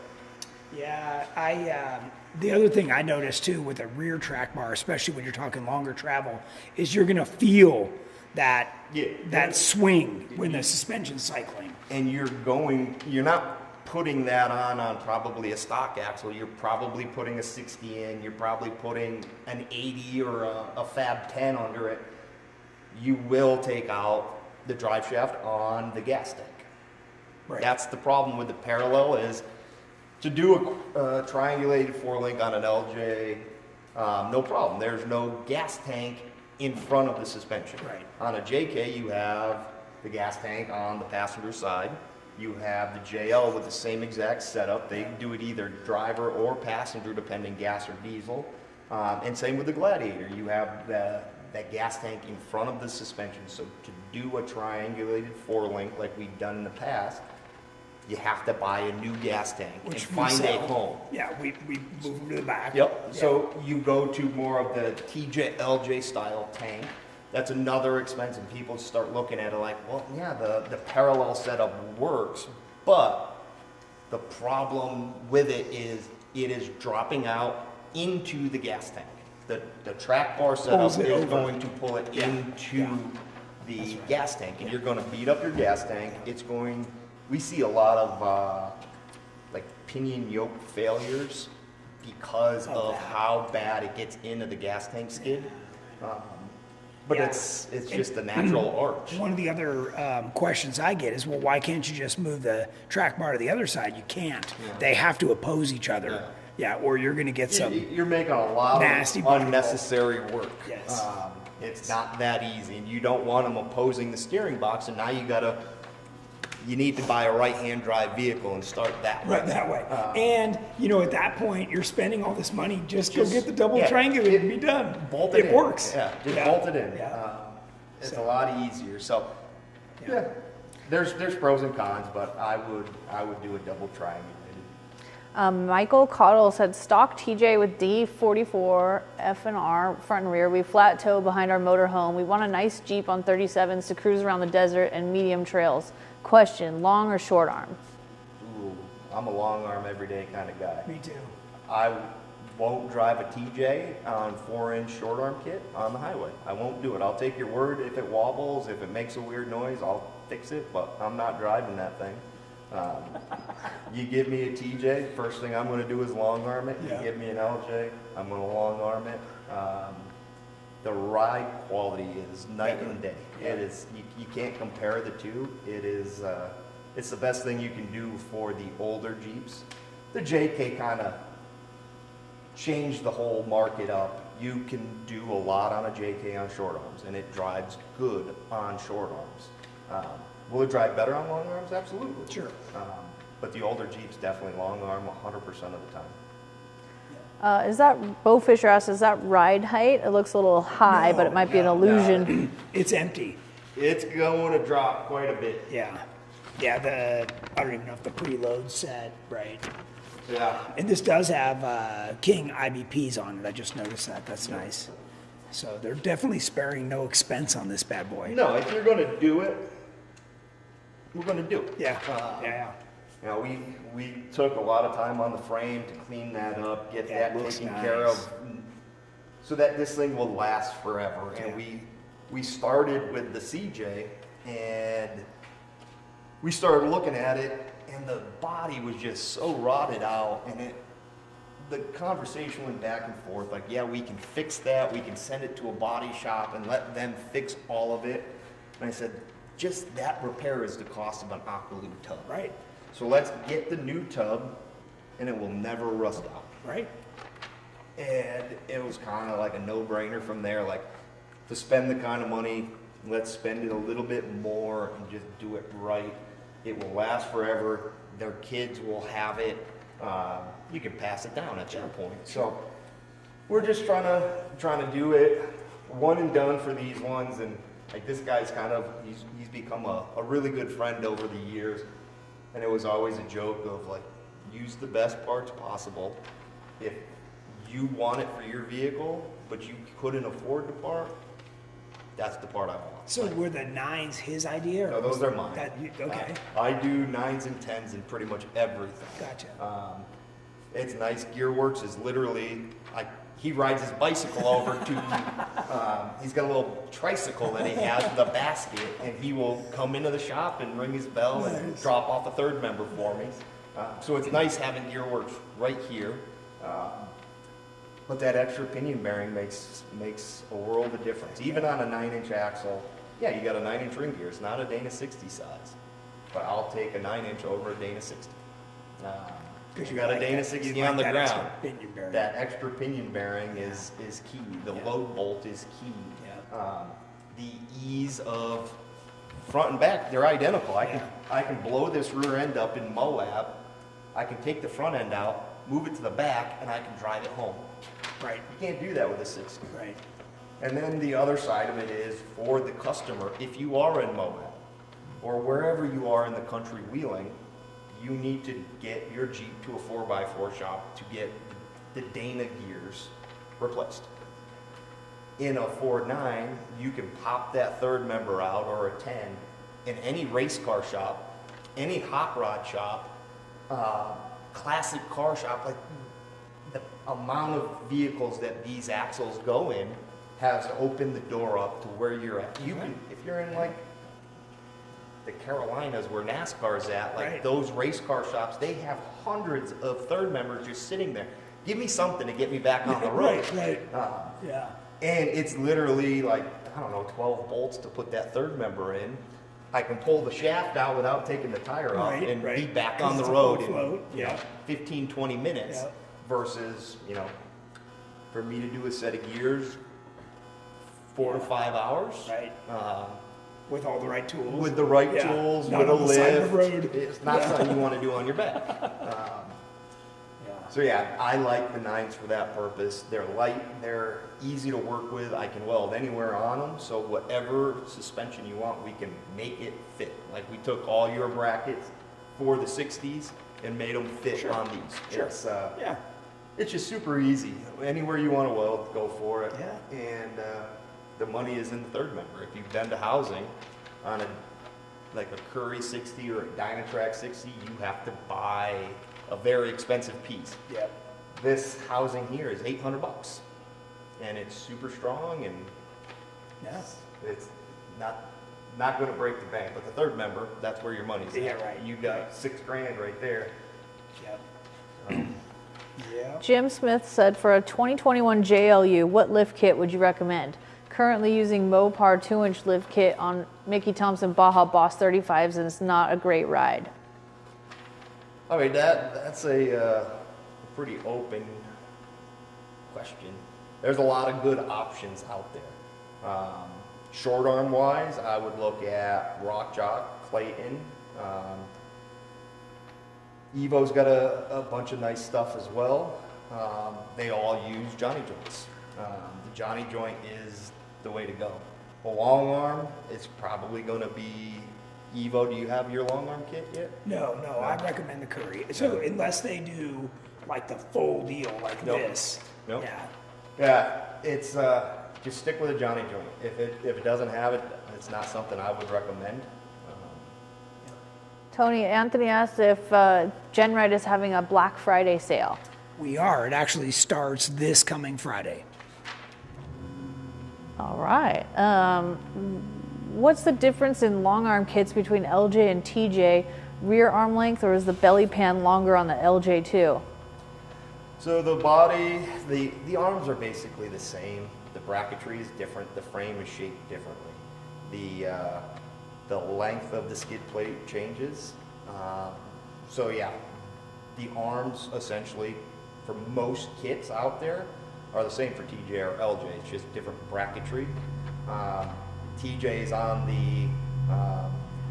Yeah, the other thing I noticed too with a rear track bar, especially when you're talking longer travel, is you're going to feel that swing when the suspension's cycling. And you're not putting that on probably a stock axle. You're probably putting a 60 in. You're probably putting an 80 or a Fab 10 under it. You will take out the drive shaft on the gas tank. Right. That's the problem with the parallel is to do a triangulated 4-link on an LJ, no problem. There's no gas tank in front of the suspension. Right. On a JK, you have the gas tank on the passenger side. You have the JL with the same exact setup. They do it either driver or passenger, depending gas or diesel. And same with the Gladiator. You have that gas tank in front of the suspension. So to do a triangulated 4-link like we've done in the past, you have to buy a new gas tank and find a home. Yeah, we move them to the back. Yep. Yeah. So you go to more of the TJ LJ style tank. That's another expense, and people start looking at it like, well, yeah, the parallel setup works, but the problem with it is dropping out into the gas tank. The track bar setup Pulls it is over. going to pull it into the gas tank, and you're going to beat up your gas tank. We see a lot of like pinion yoke failures because of how bad it gets into the gas tank skid. But it's just a natural arch. One of the other questions I get is, well, why can't you just move the track bar to the other side? You can't. Yeah. They have to oppose each other. Yeah, or you're going to get some You're making a lot nasty of unnecessary work. Yes. It's not that easy, and you don't want them opposing the steering box, and now you need to buy a right-hand drive vehicle and start that way. right that way. And, at that point, you're spending all this money. Just go get the double triangulator and be done. Bolt it in. works. Yeah, just bolt it in. Yeah. It's a lot easier. So, there's pros and cons, but I would do a double triangulated. Michael Cottle said, stock TJ with D44 F&R front and rear. We flat tow behind our motorhome. We want a nice Jeep on 37s to cruise around the desert and medium trails. Question, long or short arm? Ooh, I'm a long arm everyday kind of guy. Me too. I won't drive a TJ on 4-inch short arm kit on the highway. I won't do it. I'll take your word if it wobbles, if it makes a weird noise, I'll fix it, but I'm not driving that thing. You give me a TJ, first thing I'm going to do is long arm it. Yeah. You give me an LJ, I'm going to long arm it. The ride quality is night and day. Yeah. It is. You can't compare the two. It is. It's the best thing you can do for the older Jeeps. The JK kind of changed the whole market up. You can do a lot on a JK on short arms, and it drives good on short arms. Will it drive better on long arms? Absolutely. Sure. But the older Jeeps definitely long arm 100% of the time. Is that, Bo Fisher asked, is that ride height? It looks a little high, but it might be an illusion. It's empty. It's going to drop quite a bit. Yeah. Yeah, I don't even know if the preload set, right? Yeah. And this does have King IBPs on it. I just noticed that. That's nice. So they're definitely sparing no expense on this bad boy. No, if you're going to do it, we're going to do it. Yeah. Yeah. You know, we took a lot of time on the frame to clean that up, get Yeah, it that looks taken nice. care of, so that this thing will last forever. And we started with the CJ, and we started looking at it, and the body was just so rotted out, and the conversation went back and forth, like, yeah, we can fix that, we can send it to a body shop and let them fix all of it. And I said, just that repair is the cost of an Aqualoo tub. Right. So let's get the new tub, and it will never rust out. Right. And it was kind of like a no-brainer from there, like, to spend the kind of money, let's spend it a little bit more and just do it right. It will last forever. Their kids will have it. You can pass it down at that point. So we're just trying to do it one and done for these ones. And like, this guy's he's become a really good friend over the years. And it was always a joke of like, use the best parts possible. If you want it for your vehicle, but you couldn't afford the part, that's the part I want. So were the 9s his idea? Or No, those are mine. Okay. I do 9s and 10s in pretty much everything. Gotcha. It's nice. Gearworks is literally, he rides his bicycle over to, he's got a little tricycle that he has with a basket, and he will come into the shop and ring his bell and drop off a third member for me. So it's nice having Gearworks right here. But that extra pinion bearing makes a world of difference. Even on a 9-inch axle, yeah, you got a 9-inch ring gear. It's not a Dana 60 size, but I'll take a 9-inch over a Dana 60. Because you got a Dana 60 on the ground. That extra pinion bearing is key. The load bolt is key. Yeah. The ease of front and back, they're identical. I can blow this rear end up in Moab. I can take the front end out, move it to the back, and I can drive it home. Right. You can't do that with a 60. Right. And then the other side of it is for the customer, if you are in Moab or wherever you are in the country wheeling, you need to get your Jeep to a 4x4 shop to get the Dana gears replaced. In a 4.9, you can pop that third member out, or a 10, in any race car shop, any hot rod shop, classic car shop. Like, the amount of vehicles that these axles go in has opened the door up to where you're at. You can, if you're in like the Carolinas where NASCAR's at, like those race car shops, they have hundreds of third members just sitting there. Give me something to get me back on the road. Yeah. And it's literally like, I don't know, 12 bolts to put that third member in. I can pull the shaft out without taking the tire off and be back on the road in 15, 20 minutes versus, you know, for me to do a set of gears, 4 to 5 hours. With all the right tools. With the right tools, not with a on the side of the lift. road. It's not something you want to do on your back. So yeah, I like the 9s for that purpose. They're light, they're easy to work with. I can weld anywhere on them. So whatever suspension you want, we can make it fit. Like we took all your brackets for the 60s and made them fit on these. It's just super easy. Anywhere you want to weld, go for it. And the money is in the third member. If you've been to housing on like a Curry 60 or a Dynatrac 60, you have to buy a very expensive piece. This housing here is $800, and it's super strong, and it's not going to break the bank. But the third member, that's where your money's at. You got $6,000 right there. Jim Smith said, for a 2021 JLU, what lift kit would you recommend? Currently using Mopar 2-inch lift kit on Mickey Thompson Baja Boss 35s, and it's not a great ride. I mean, that's a pretty open question. There's a lot of good options out there. Short arm wise, I would look at Rock Jock, Clayton. Evo's got a bunch of nice stuff as well. They all use Johnny joints. The Johnny joint is the way to go. A long arm, it's probably going to be Evo. Do you have your long arm kit yet? No, I recommend the Curry. So unless they do like the full deal like this. It's just stick with a Johnny joint. If it doesn't have it, it's not something I would recommend. Tony, Anthony asked if GenRight is having a Black Friday sale. We are. It actually starts this coming Friday. All right. What's the difference in long arm kits between LJ and TJ? Rear arm length, or is the belly pan longer on the LJ too? So the body, the arms are basically the same. The bracketry is different. The frame is shaped differently. The length of the skid plate changes. So yeah, the arms essentially for most kits out there are the same for TJ or LJ. It's just different bracketry. TJ is on the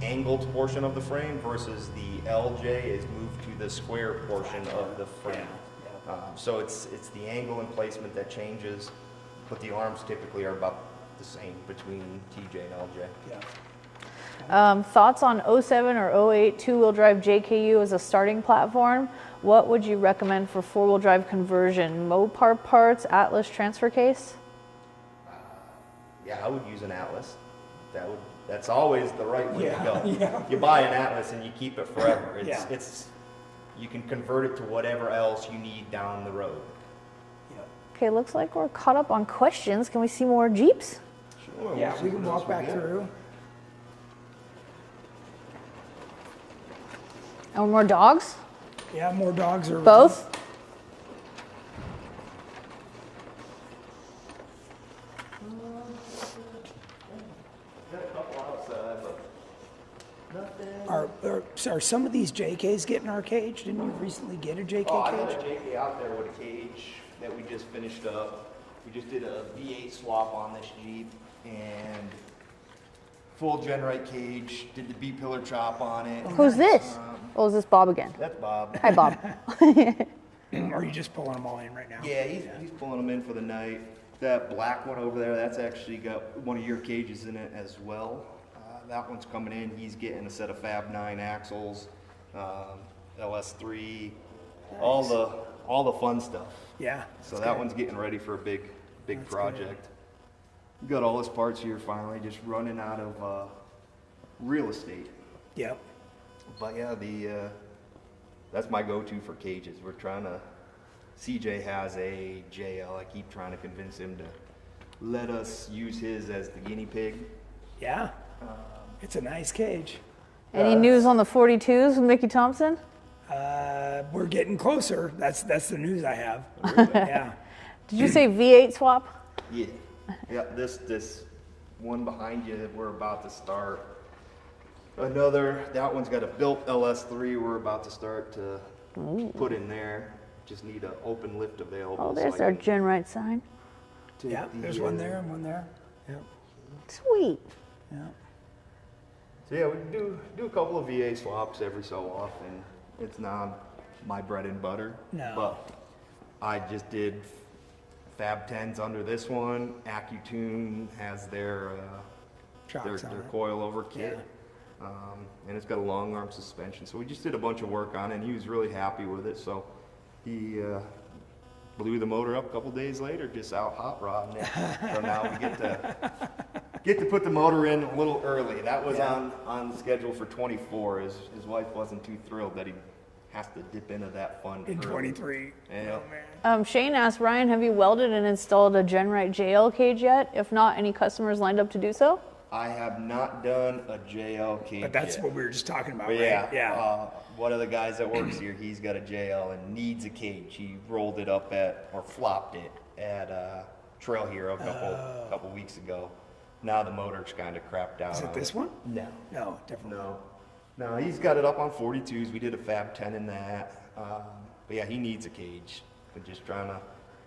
angled portion of the frame versus the LJ is moved to the square portion of the frame. So it's the angle and placement that changes, but the arms typically are about the same between TJ and LJ. Thoughts on 07 or 08 two-wheel drive JKU as a starting platform? What would you recommend for four-wheel drive conversion? Mopar parts, Atlas transfer case? Yeah, I would use an Atlas. That's always the right way to go. You buy an Atlas and you keep it forever. You can convert it to whatever else you need down the road. Okay, looks like we're caught up on questions. Can we see more Jeeps? Sure. Yeah, we can walk back through. And more dogs? Yeah, more dogs are. Both? Got a couple outside, but nothing. Are some of these JKs getting our cage? Didn't you recently get a JK I got cage? a JK out there with a cage that we just finished up. We just did a V8 swap on this Jeep and full GenRight cage, did the B-pillar chop on it. Who's this? Oh, is this Bob again? That's Bob. Hi, Bob. Are you just pulling them all in right now? Yeah, he's pulling them in for the night. That black one over there, that's actually got one of your cages in it as well. That one's coming in. He's getting a set of Fab 9 axles, LS3, nice. all the fun stuff. Yeah. So that one's getting ready for a big project. We got all his parts here finally, just running out of real estate. Yep. But yeah, that's my go-to for cages. We're trying to. CJ has a JL. I keep trying to convince him to let us use his as the guinea pig. Yeah. It's a nice cage. Any news on the 42s with Mickey Thompson? We're getting closer. That's the news I have. Yeah. Did you say V8 swap? Yeah. Yeah, this one behind you, we're about to start. That one's got a built LS3 we're about to start to put in there. Just need an open lift available. Oh, there's our GenRight sign. Yeah, there's one there and one there. Yeah. Sweet. Yeah. So yeah, we do a couple of VA swaps every so often. It's not my bread and butter. No. But I just did Fab 10s under this one. AccuTune has their Shocks on it. coilover kit. And it's got a long arm suspension. So we just did a bunch of work on it, and he was really happy with it. So he blew the motor up a couple days later, just out hot rodding it. So now we get to put the motor in a little early. That was on the schedule for 24. His wife wasn't too thrilled that he has to dip into that fund In early. 23. Yeah. Oh, man. Shane asked, Ryan, have you welded and installed a GenRight JL cage yet? If not, any customers lined up to do so? I have not done a JL cage But that's yet. what we were just talking about, But right? yeah, one of the guys that works here, he's got a JL and needs a cage. He rolled it up or flopped it at Trail Hero a couple weeks ago. Now the motor's kind of crapped out. Is it this one? No. No, different. No, he's got it up on 42s. We did a Fab 10 in that. But yeah, he needs a cage. We're just trying to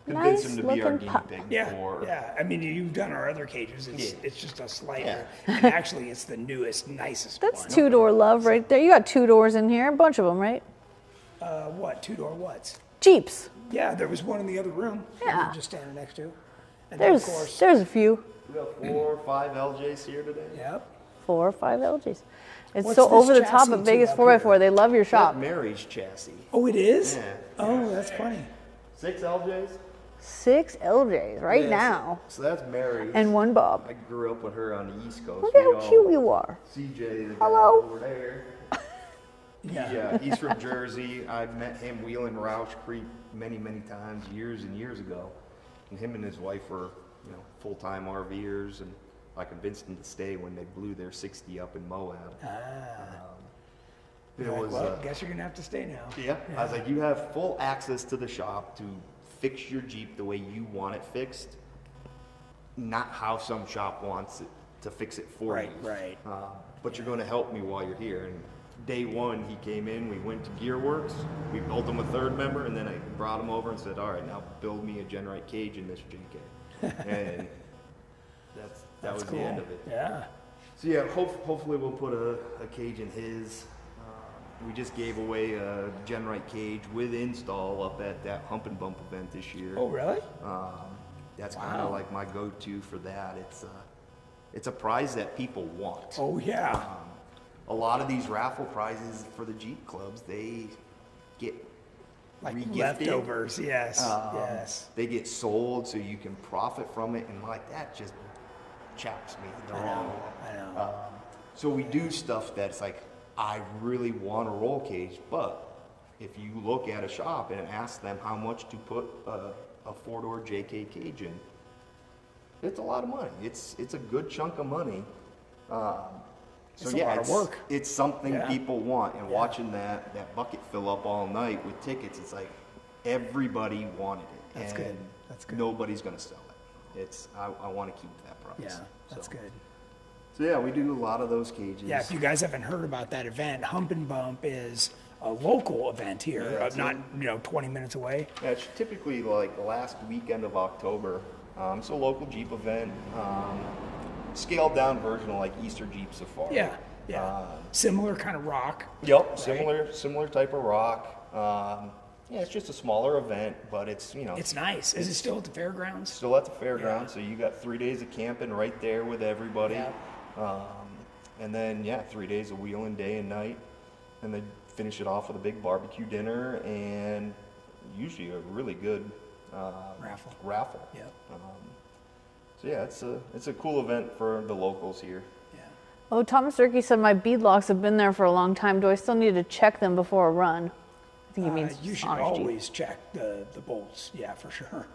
convince him to be our Nice-looking guinea pup. pig Yeah, for. yeah. I mean, you've done our other cages. It's just a slight. Yeah. And actually, it's the newest, nicest That's one. two-door love right there. You got 2 doors in here, a bunch of them, right? What? 2-door what's? Jeeps. Yeah, there was one in the other room. that Yeah. we were just standing next to. And then, of course, There's a few. We got 4 or 5 LJs here today. yep. 4 or 5 LGs. It's What's so this over the top chassis at Vegas up 4x4. here? They love your shop. That's Mary's chassis. Oh, it is? Yeah. Oh, that's funny. 6 LJs? 6 LJs right Yeah, now. So that's Mary's. And 1 Bob. I grew up with her on the East Coast. Look at We how all- cute you are. CJ, the guy Hello. over there. Yeah. Yeah, he's from Jersey. I met him wheeling Roush Creek many, many times, years and years ago. And him and his wife were, full-time RVers, and I convinced them to stay when they blew their 60 up in Moab. It Like, was, well, guess you're going to have to stay now. yeah, I was like, you have full access to the shop to fix your Jeep the way you want it fixed, not how some shop wants it to fix it for Right, you. right. But you're going to help me while you're here. And day one, he came in, we went to Gearworks, we built him a third member, and then I brought him over and said, all right, now build me a GenRight cage in this JK. And that was cool. the end of it. Yeah. So yeah, hopefully we'll put a cage in his. We just gave away a GenRight cage with install up at that Hump and Bump event this year. Oh, really? That's kind of like my go-to for that. It's a prize that people want. Oh, yeah. A lot of these raffle prizes for the Jeep clubs, they get Like re-gifted. leftovers, yes. Yes. They get sold so you can profit from it, and like that just chaps me the wrong way. I know. So we do stuff that's like, I really want a roll cage, but if you look at a shop and ask them how much to put a 4-door JK cage in, it's a lot of money. It's a good chunk of money. It's a lot of work. It's something Yeah. people want, and watching that bucket fill up all night with tickets, it's like everybody wanted it. That's and good. That's good. Nobody's gonna sell it. I want to keep that price. Yeah, that's So- good. So yeah, we do a lot of those cages. Yeah, if you guys haven't heard about that event, Hump and Bump is a local event here, Yeah, it's not 20 minutes away. Yeah, it's typically like the last weekend of October. It's a local Jeep event, scaled down version of like Easter Jeep Safari. Yeah, yeah. Similar kind of rock. Yep, similar type of rock. Yeah, it's just a smaller event, but it's It's nice. Is it still at the fairgrounds? still at the fairground, so you got 3 days of camping right there with everybody. Yeah. And then 3 days of wheeling day and night, and then finish it off with a big barbecue dinner and usually a really good raffle. Yep. So yeah, it's a cool event for the locals here. Yeah. Oh, Thomas Durkee said my bead locks have been there for a long time. Do I still need to check them before a run? I think he means You should honesty. always check the bolts. Yeah, for sure.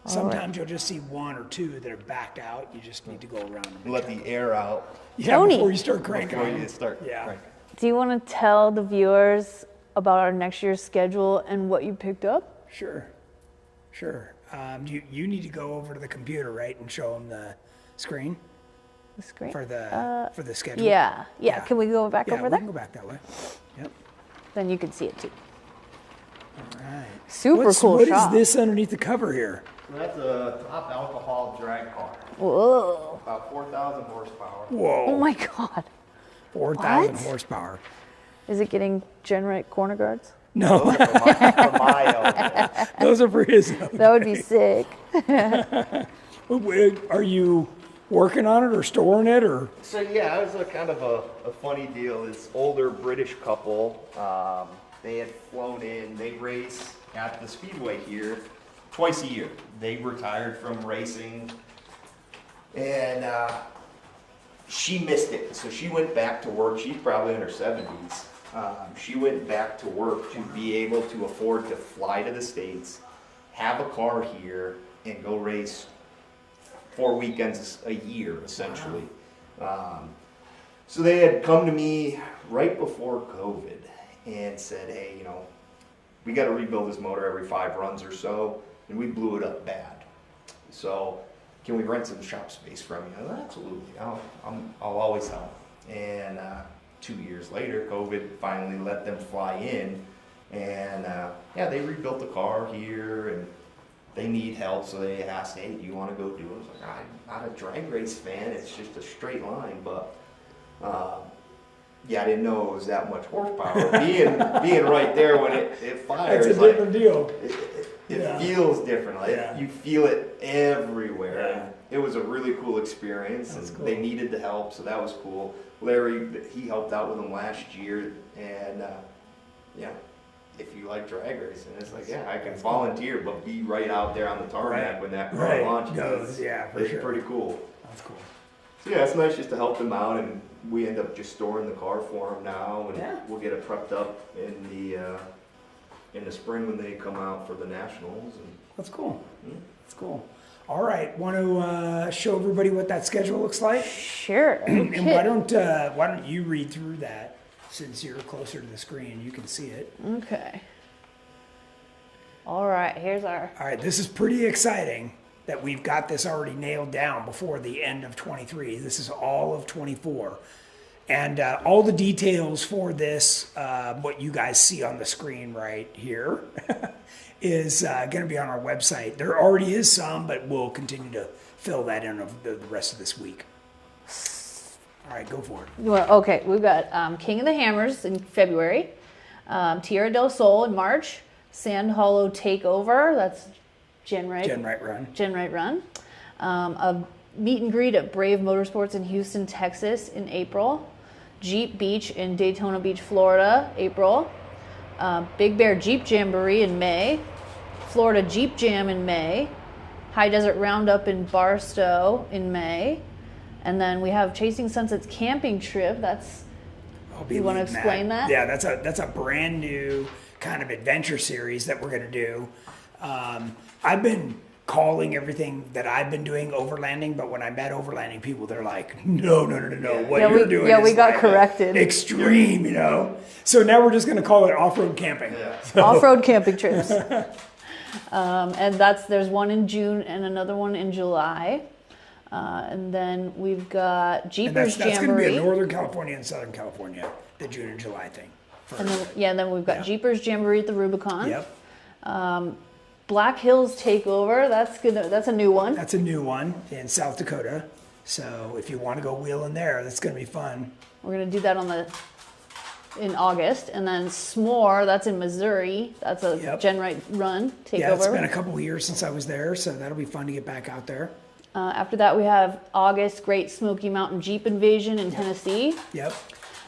Sometimes you'll just see one or two that are backed out. You just need to go around them. Let the air out Yeah, Tony. before you start cranking before on you them. start Yeah. cranking. Do you want to tell the viewers about our next year's schedule and what you picked up? Sure. You need to go over to the computer, right, and show them the screen The screen? for the schedule. Yeah. Yeah. Can we go back Yeah, over we there? can go back that way. Yep. Then you can see it too. All right. Super cool What shop. is this underneath the cover here? So that's a top alcohol drag car. Whoa. About 4,000 horsepower. Whoa. Oh my God. 4,000 What? horsepower. Is it getting GenRight corner guards? No, Those are for my elbow. those are for his. That would be sick. Are you working on it or storing it or? So yeah, it was a kind of a funny deal. This older British couple, they had flown in. They race at the speedway here twice a year. They retired from racing, and she missed it. So she went back to work. She's probably in her 70s. She went back to work to be able to afford to fly to the States, have a car here, and go race 4 weekends a year, essentially. So they had come to me right before COVID and said, hey, we got to rebuild this motor every 5 runs or so, and we blew it up bad. So can we rent some shop space from you? I said, absolutely, I'll always help. And 2 years later, COVID finally let them fly in, and they rebuilt the car here, and they need help, so they asked, hey, do you want to go do it? I was like, I'm not a drag race fan, it's just a straight line, but I didn't know it was that much horsepower. being right there when it fires, It's a different deal. It feels different. Like Yeah. you feel it everywhere. Yeah. And it was a really cool experience, and Cool. they needed the help, so that was cool. Larry, he helped out with them last year, and if you like drag racing, it's like, I can volunteer, but be right out there on the tarmac Right. when that car Right. launches. Goes, yeah, for It's sure. pretty cool. That's cool. So yeah, it's nice just to help them out, and we end up just storing the car for them now, and Yeah. we'll get it prepped up in the spring when they come out for the nationals. And That's cool. That's cool. All right. Want to show everybody what that schedule looks like? Sure. And Okay. why don't you read through that since you're closer to the screen? You can see it. Okay. All right. Here's our. All right. This is pretty exciting that we've got this already nailed down before the end of 23. This is all of 24. And all the details for this, what you guys see on the screen right here, is going to be on our website. There already is some, but we'll continue to fill that in over the rest of this week. All right, go for it. Okay, we've got King of the Hammers in February, Tierra del Sol in March, Sand Hollow Takeover, that's GenRight. GenRight Run. A meet and greet at Brave Motorsports in Houston, Texas in April. Jeep Beach in Daytona Beach, Florida, April. Big Bear Jeep Jamboree in May. Florida Jeep Jam in May. High Desert Roundup in Barstow in May. And then we have Chasing Sunsets camping trip. That's you want to explain that? Yeah, that's a brand new kind of adventure series that we're going to do. I've been calling everything that I've been doing overlanding, but when I met overlanding people, they're like, no. What you're doing is we got like corrected. Extreme, So now we're just going to call it off-road camping. Yeah. Off-road camping trips. And there's one in June and another one in July. And then we've got And Jeepers that's going to Jamboree. be in Northern California and Southern California, the June and July thing. And then we've got Yeah. Jeepers Jamboree at the Rubicon. Yep. Black Hills Takeover. That's a new one. That's a new one in South Dakota. So if you want to go wheeling there, that's going to be fun. We're gonna do that in August, and then S'more. That's in Missouri. That's a Yep. GenRight run takeover. Yeah, it's been a couple of years since I was there, so that'll be fun to get back out there. After that, we have August Great Smoky Mountain Jeep Invasion in Tennessee, Yep.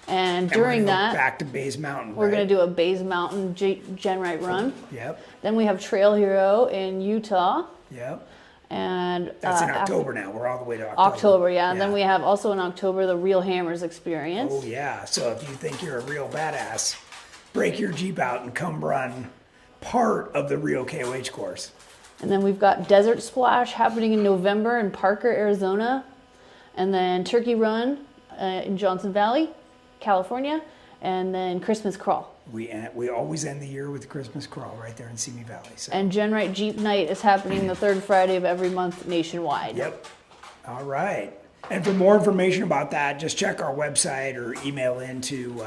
and And during we're gonna go that, back to Bays Mountain. we're right? gonna do a Bays Mountain GenRight run. Yep. Then we have Trail Hero in Utah, Yep. and That's in after- October now. We're all the way to October. October, yeah. And then we have also in October the Real Hammers Experience. Oh yeah. So if you think you're a real badass, break your Jeep out and come run part of the Rio KOH course. And then we've got Desert Splash happening in November in Parker, Arizona. And then Turkey Run in Johnson Valley, California. And then Christmas Crawl. We always end the year with the Christmas Crawl right there in Simi Valley. So. And GenRight Jeep Night is happening the third Friday of every month nationwide. Yep. All right. And for more information about that, just check our website or email into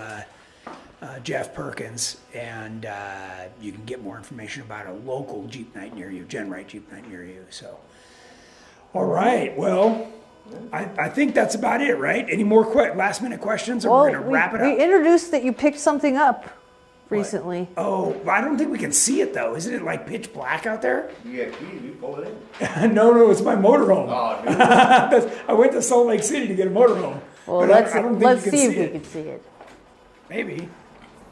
Jeff Perkins, and you can get more information about a local Jeep Night near you, GenRight Jeep Night near you. So, all right. Well, I think that's about it, right? Any more last minute questions, or we're going to wrap it up? We introduced that you picked something up recently. What? Oh, I don't think we can see it though. Isn't it like pitch black out there? You got keys, you pull it in. No, it's my motorhome. Oh, dude. I went to Salt Lake City to get a motorhome. Well, but let's I don't think let's you can see if see we it. can see it. Maybe.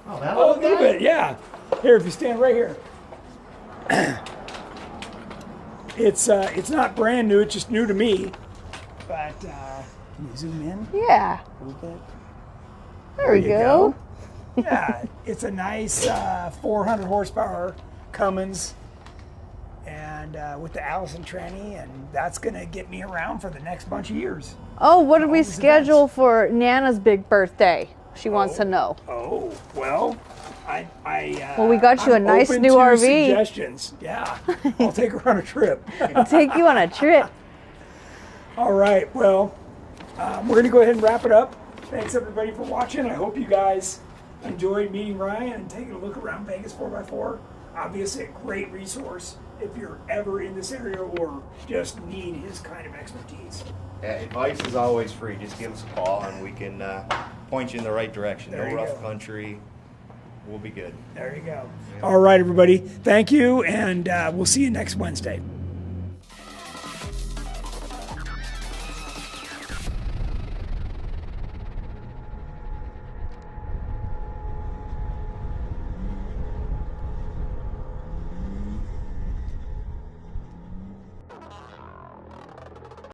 Oh, that A little little guy? bit, yeah. Here, if you stand right here. It's not brand new, it's just new to me. But can you zoom in Yeah. a little bit? There we you go. Yeah, it's a nice 400 horsepower Cummins, and with the Allison tranny, and that's gonna get me around for the next bunch of years. Oh, what did we All these schedule events. for Nana's big birthday? She wants to know. Oh, well, Well, we got you I'm a nice open new to RV. Suggestions, yeah. I'll take her on a trip. I'll take you on a trip. All right, well, we're gonna go ahead and wrap it up. Thanks everybody for watching. I hope you guys enjoyed meeting Ryan and taking a look around Vegas 4x4. Obviously a great resource if you're ever in this area or just need his kind of expertise. Yeah, advice is always free. Just give us a call and we can point you in the right direction. There No you rough go. country. We'll be good. There you go. All right, everybody. Thank you, and we'll see you next Wednesday.